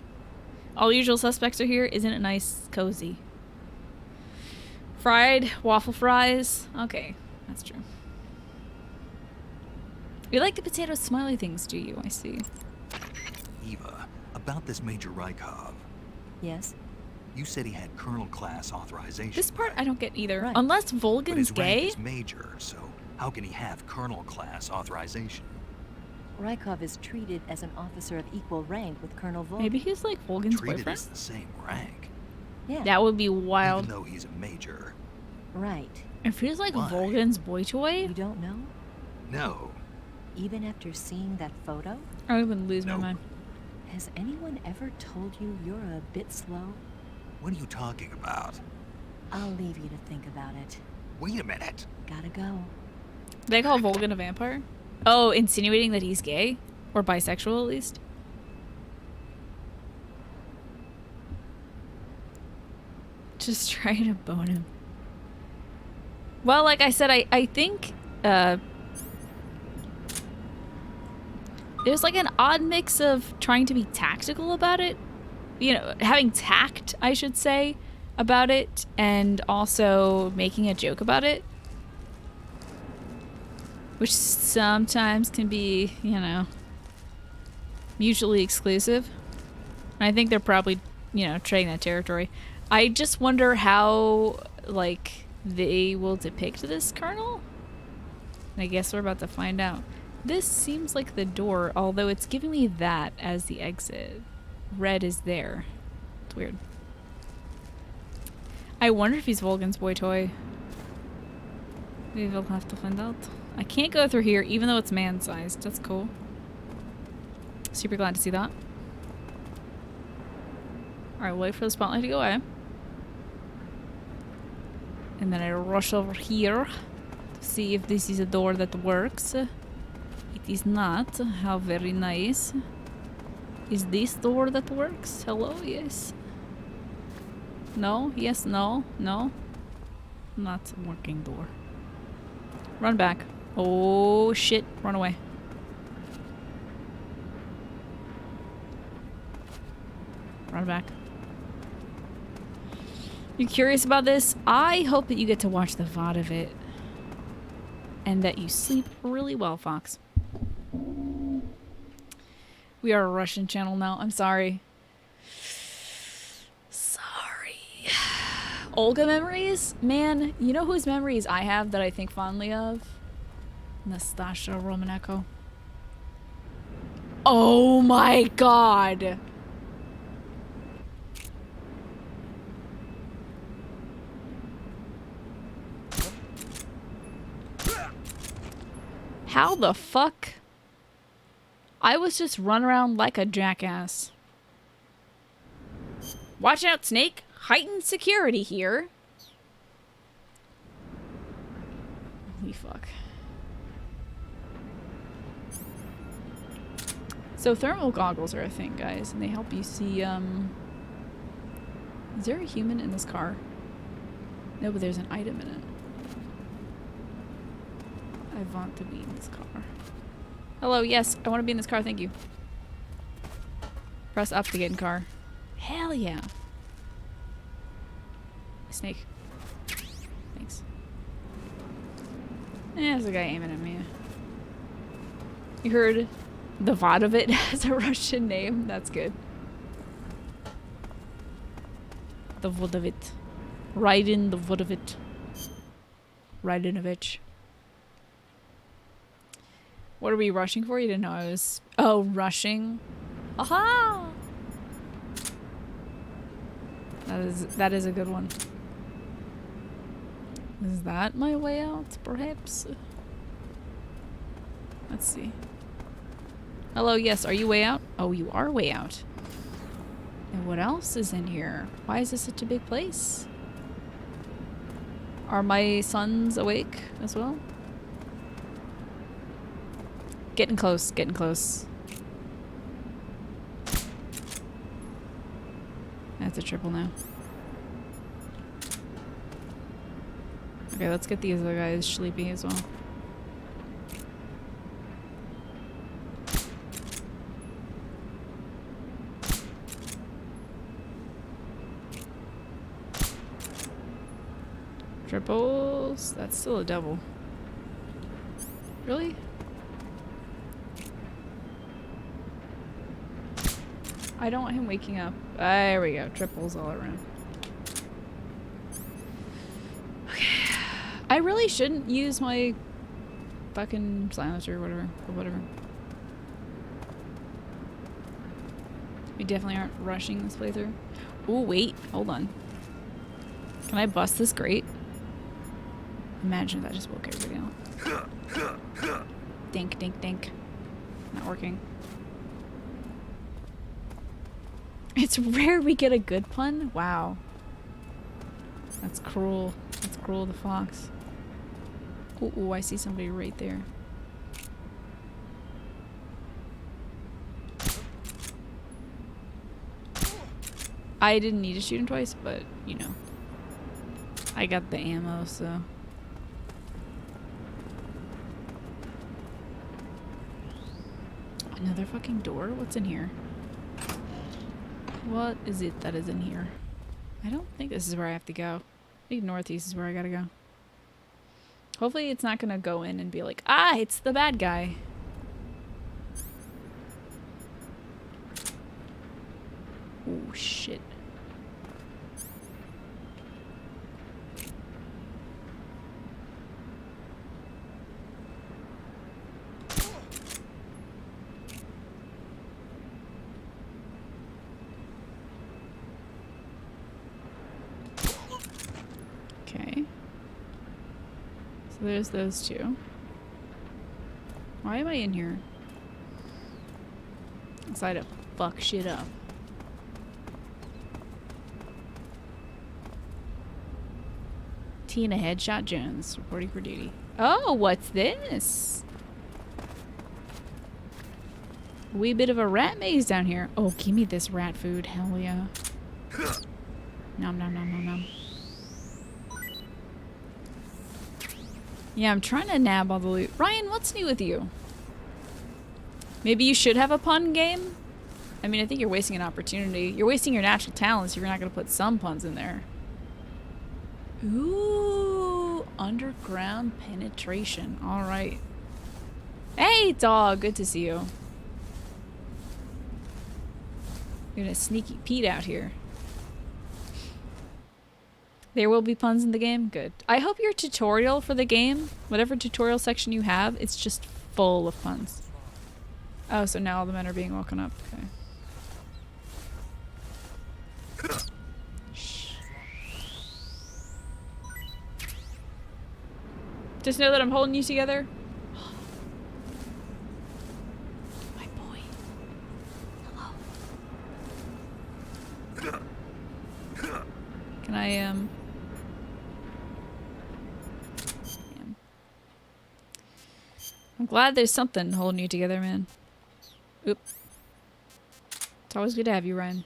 All the usual suspects are here. Isn't it nice? Cozy. Fried waffle fries. Okay, that's true. You like the potato smiley things, do you? I see. Eva, about this Major Rykov. Yes? You said he had colonel class authorization. This part I don't get either. Right. Unless But Volgan's his rank gay. is major, so how can he have colonel class authorization? Rykov is treated as an officer of equal rank with Colonel Volk. Maybe he's like Volgan's Treated boyfriend. as the same rank, Yeah. That would be wild. even though he's a major. Right. If he's like Why? Volgan's boy toy, You don't know? No. Even after seeing that photo? I would lose my Nope. mind. Has anyone ever told you you're a bit slow? What are you talking about? I'll leave you to think about it. Wait a minute. Gotta go. They call Volgan a vampire? Oh, insinuating that he's gay? Or bisexual, at least? Just trying to bone him. Well, like I said, I think, there's like an odd mix of trying to be tactical about it. You know, having tact, I should say, about it, and also making a joke about it. Which sometimes can be, you know, mutually exclusive. And I think they're probably, you know, treading that territory. I just wonder how, like, they will depict this colonel. And I guess we're about to find out. This seems like the door, although it's giving me that as the exit. Red is there. It's weird. I wonder if he's Volgan's boy toy. We will have to find out. I can't go through here, even though it's man-sized. That's cool. Super glad to see that. Alright, wait for the spotlight to go away. And then I rush over here to see if this is a door that works. It is not. How very nice. Is this door that works? Hello? Yes. No? Yes, no? No? Not a working door. Run back. Oh shit. Run away. Run back. You curious about this? I hope that you get to watch the VOD of it. And that you sleep really well, Fox. We are a Russian channel now. I'm sorry. Sorry. Olga memories? Man, you know whose memories I have that I think fondly of? Nastasha Romanenko. Oh my god! How the fuck? I was just running around like a jackass. Watch out, Snake! Heightened security here. Holy fuck. So thermal goggles are a thing, guys, and they help you see, Is there a human in this car? No, but there's an item in it. I want to be in this car. Hello, yes, I want to be in this car, thank you. Press up to get in car. Hell yeah. Snake. Thanks. There's a guy aiming at me. You heard the VOD of it has a Russian name? That's good. The Vodovit. Raiden the Vodovit. Raidinovich. What are we rushing for? You didn't know I was... Oh, rushing. Aha! That is a good one. Is that my way out, perhaps? Let's see. Hello, yes, are you way out? Oh, you are way out. And what else is in here? Why is this such a big place? Are my sons awake as well? Getting close, getting close. That's a triple now. Okay, let's get these other guys sleepy as well. Triples? That's still a double. Really? I don't want him waking up. There we go. Triples all around. Okay. I really shouldn't use my fucking silencer or whatever. We definitely aren't rushing this playthrough. Oh, wait. Hold on. Can I bust this grate? Imagine if that just woke everybody up. Dink, dink, dink. Not working. It's rare we get a good pun? Wow. That's cruel. That's cruel the fox. Ooh, ooh, I see somebody right there. I didn't need to shoot him twice, but, you know. I got the ammo, so... Another fucking door? What's in here? What is it that is in here? I don't think this is where I have to go. I think northeast is where I gotta go. Hopefully it's not gonna go in and be like, ah, it's the bad guy. Oh, shit. Okay. So there's those two. Why am I in here? Inside to fuck shit up. Tina Headshot Jones reporting for duty. Oh, what's this? Wee bit of a rat maze down here. Oh, give me this rat food. Hell yeah. Nom nom nom nom nom. Yeah, I'm trying to nab all the loot. Ryan, what's new with you? Maybe you should have a pun game? I mean, I think you're wasting an opportunity. You're wasting your natural talents if you're not going to put some puns in there. Ooh, underground penetration. All right. Hey, dog. Good to see you. You're gonna sneaky Pete out here. There will be puns in the game? Good. I hope your tutorial for the game, whatever tutorial section you have, it's just full of puns. Oh, so now all the men are being woken up. Okay. Shh. Just know that I'm holding you together. My boy. Hello. Can I, Damn. I'm glad there's something holding you together, man. Oop. It's always good to have you, Ryan.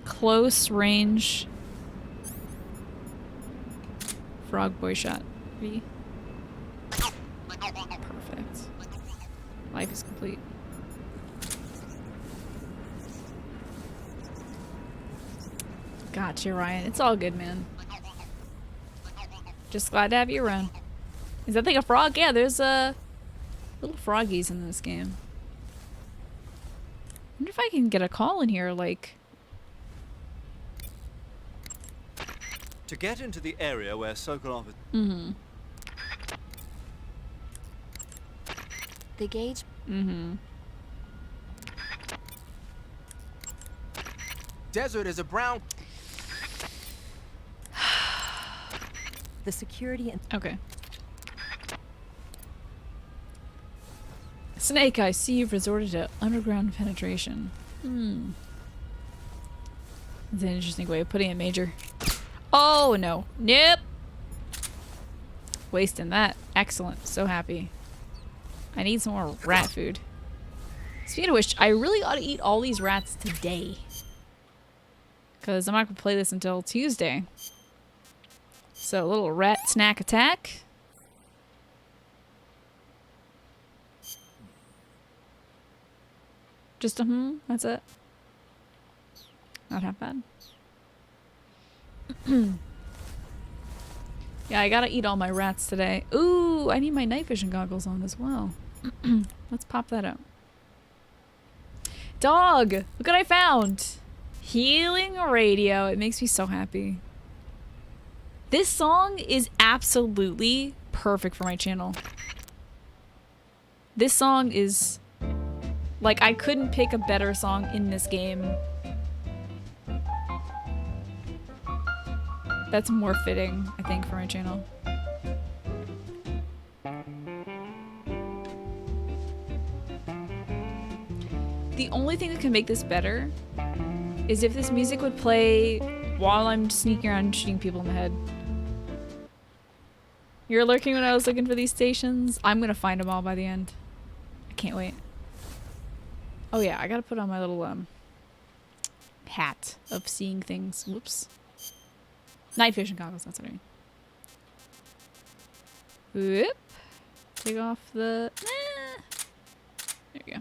Close range. Frog boy shot. V. Perfect. Life is complete. Gotcha, Ryan. It's all good, man. Just glad to have you around. Is that thing a frog? Yeah, there's little froggies in this game. I wonder if I can get a call in here, like... To get into the area where Sokolov is... Mm-hmm. The gauge? Mm-hmm. Desert is a brown... The security and Okay. Snake, I see you've resorted to underground penetration. Hmm. That's an interesting way of putting it, Major. Oh, no. Nope. Wasting that. Excellent. So happy. I need some more rat food. Speaking of which, I really ought to eat all these rats today. Because I'm not going to play this until Tuesday. So, a little rat snack attack. Just a that's it. Not half bad. Yeah, I gotta eat all my rats today. Ooh, I need my night vision goggles on as well. Let's pop that up. Dog! Look what I found! Healing radio. It makes me so happy. This song is absolutely perfect for my channel. This song is... like, I couldn't pick a better song in this game. That's more fitting, I think, for my channel. The only thing that can make this better is if this music would play while I'm sneaking around shooting people in the head. You're lurking when I was looking for these stations? I'm gonna find them all by the end. I can't wait. Oh yeah, I gotta put on my little hat of seeing things. Whoops. Night vision goggles, that's what I mean. Whoop. Take off the... There you go.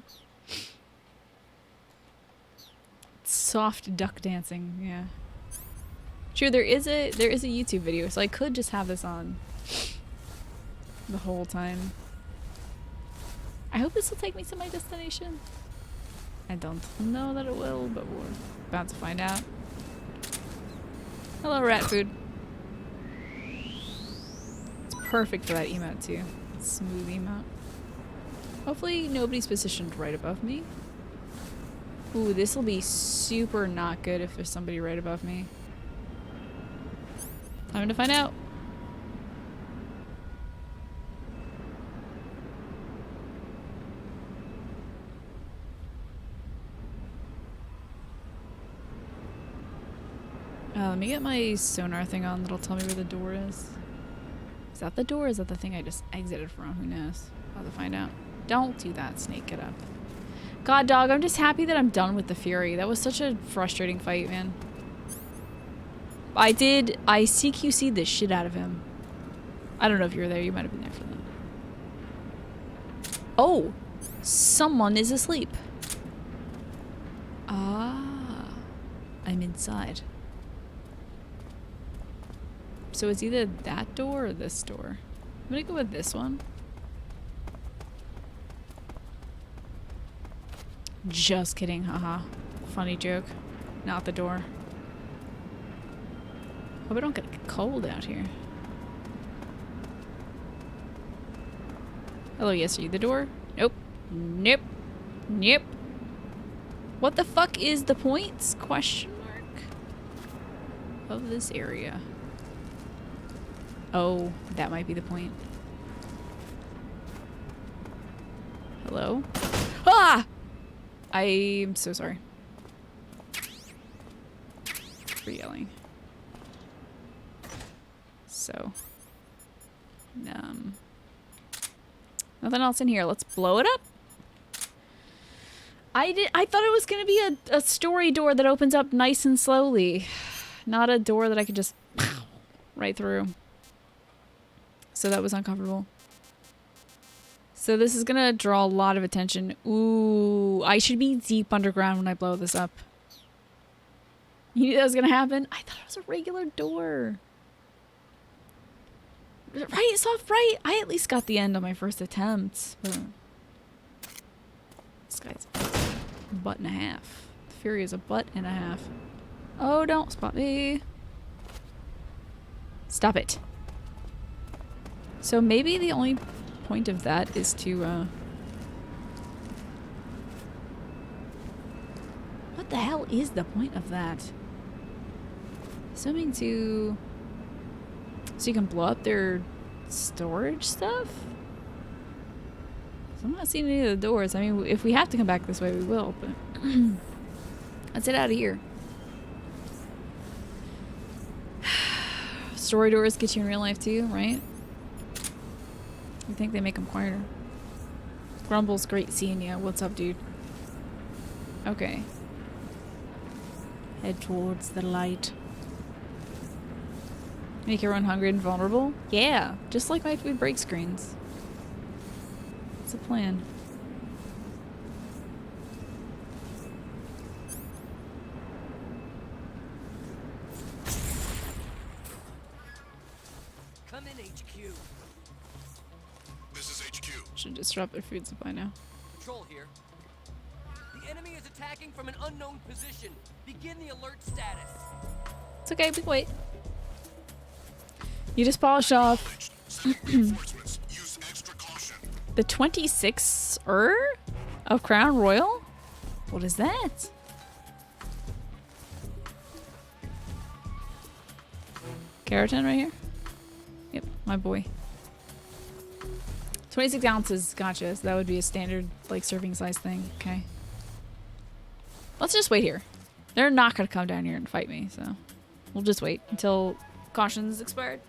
Soft duck dancing, yeah. True, there is a YouTube video, so I could just have this on the whole time. I hope this will take me to my destination. I don't know that it will, but we're about to find out. Hello, rat food. It's perfect for that emote too. Smooth emote. Hopefully nobody's positioned right above me. Ooh, this will be super not good if there's somebody right above me. Time to find out. Let me get my sonar thing on that'll tell me where the door is. Is that the door or is that the thing I just exited from? Who knows? I'll have to find out. Don't do that, Snake. Get up. God, dog, I'm just happy that I'm done with the Fury. That was such a frustrating fight, man. I CQC'd the shit out of him. I don't know if you were there. You might have been there for that. Oh! Someone is asleep. Ah. I'm inside. So it's either that door or this door. I'm gonna go with this one. Just kidding, haha. Funny joke. Not the door. Hope I don't get cold out here. Hello, yes, are you the door? Nope. Nope. Nope. What the fuck is the points? Question mark. Of this area. Oh, that might be the point. Hello? Ah! I'm so sorry. For yelling. So. Nothing else in here. Let's blow it up. I thought it was gonna be a story door that opens up nice and slowly. Not a door that I could just right through. So that was uncomfortable. So this is gonna draw a lot of attention. Ooh, I should be deep underground when I blow this up. You knew that was gonna happen? I thought it was a regular door. Right, soft right. I at least got the end on my first attempt. But this guy's a butt and a half. Fury is a butt and a half. Oh, don't spot me. Stop it. So maybe the only point of that is to, what the hell is the point of that? Something to... So you can blow up their storage stuff? So I'm not seeing any of the doors. I mean, if we have to come back this way, we will, but... Let's get out of here. Story doors get you in real life too, right? You think they make them quieter. Grumble's great seeing you. What's up, dude? Okay. Head towards the light. Make everyone hungry and vulnerable? Yeah, just like my food break screens. What's the plan? Come in, HQ. This is HQ. Should disrupt their food supply now. Patrol here. The enemy is attacking from an unknown position. Begin the alert status. It's okay, we can wait. You just polish off Use extra caution. the 26er of Crown Royal? What is that? Keratin right here? Yep, my boy. 26 ounces, gotcha. So that would be a standard, like, serving size thing. Okay. Let's just wait here. They're not gonna come down here and fight me, so we'll just wait until caution's expired.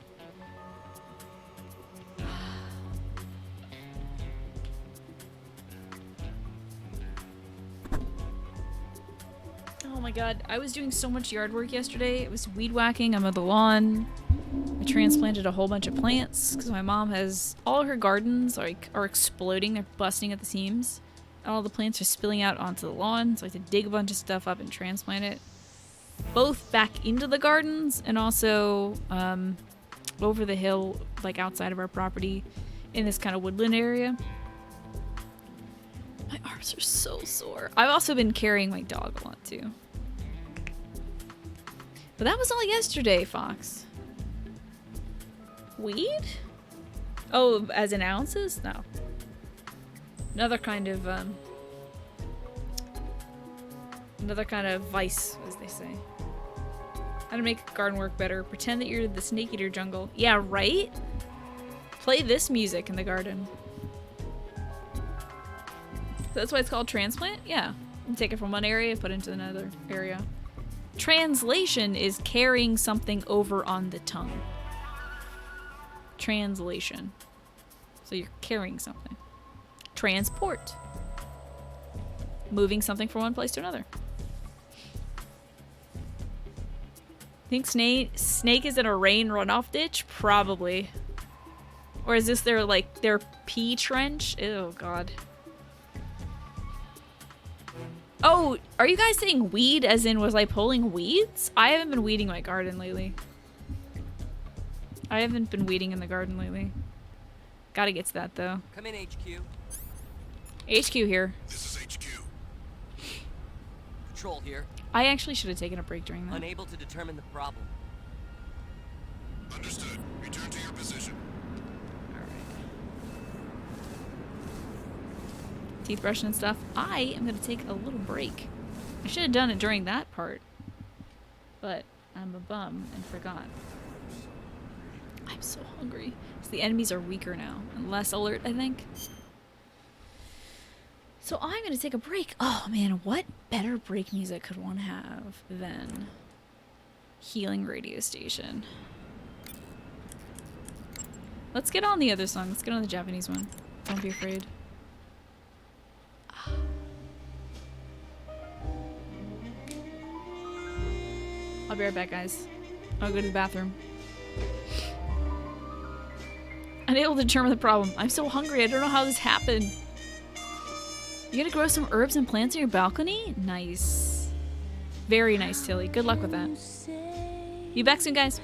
Oh my god, I was doing so much yard work yesterday. It was weed whacking. I mowed the lawn. I transplanted a whole bunch of plants because my mom has all her gardens are exploding. They're busting at the seams. All the plants are spilling out onto the lawn, so I had to dig a bunch of stuff up and transplant it. Both back into the gardens and also over the hill, like outside of our property in this kind of woodland area. My arms are so sore. I've also been carrying my dog a lot too. But that was all yesterday, Fox. Weed? Oh, as in ounces? No. Another kind of vice, as they say. How to make garden work better. Pretend that you're the snake eater jungle. Yeah, right? Play this music in the garden. That's why it's called transplant? Yeah. You take it from one area, put it into another area. Translation is carrying something over on the tongue. Translation. So you're carrying something. Transport. Moving something from one place to another. Think Snake is in a rain runoff ditch? Probably. Or is this their, like, their pea trench? Oh, God. Oh, are you guys saying weed as in was I pulling weeds? I haven't been weeding my garden lately. I haven't been weeding in the garden lately. Gotta get to that, though. Come in, HQ. HQ here. This is HQ. Patrol here. I actually should have taken a break during that. Unable to determine the problem. Understood. Return to your position. Teeth brushing and stuff. I am going to take a little break. I should have done it during that part. But I'm a bum and forgot. I'm so hungry. So the enemies are weaker now and less alert, I think. So I'm going to take a break. Oh man, what better break music could one have than Healing Radio Station? Let's get on the other song. Let's get on the Japanese one. Don't be afraid. I'll be right back, guys. I'll go to the bathroom. Unable to determine the problem. I'm so hungry. I don't know how this happened. You gotta grow some herbs and plants on your balcony? Nice. Very nice, Tilly. Good luck with that. Be back soon, guys.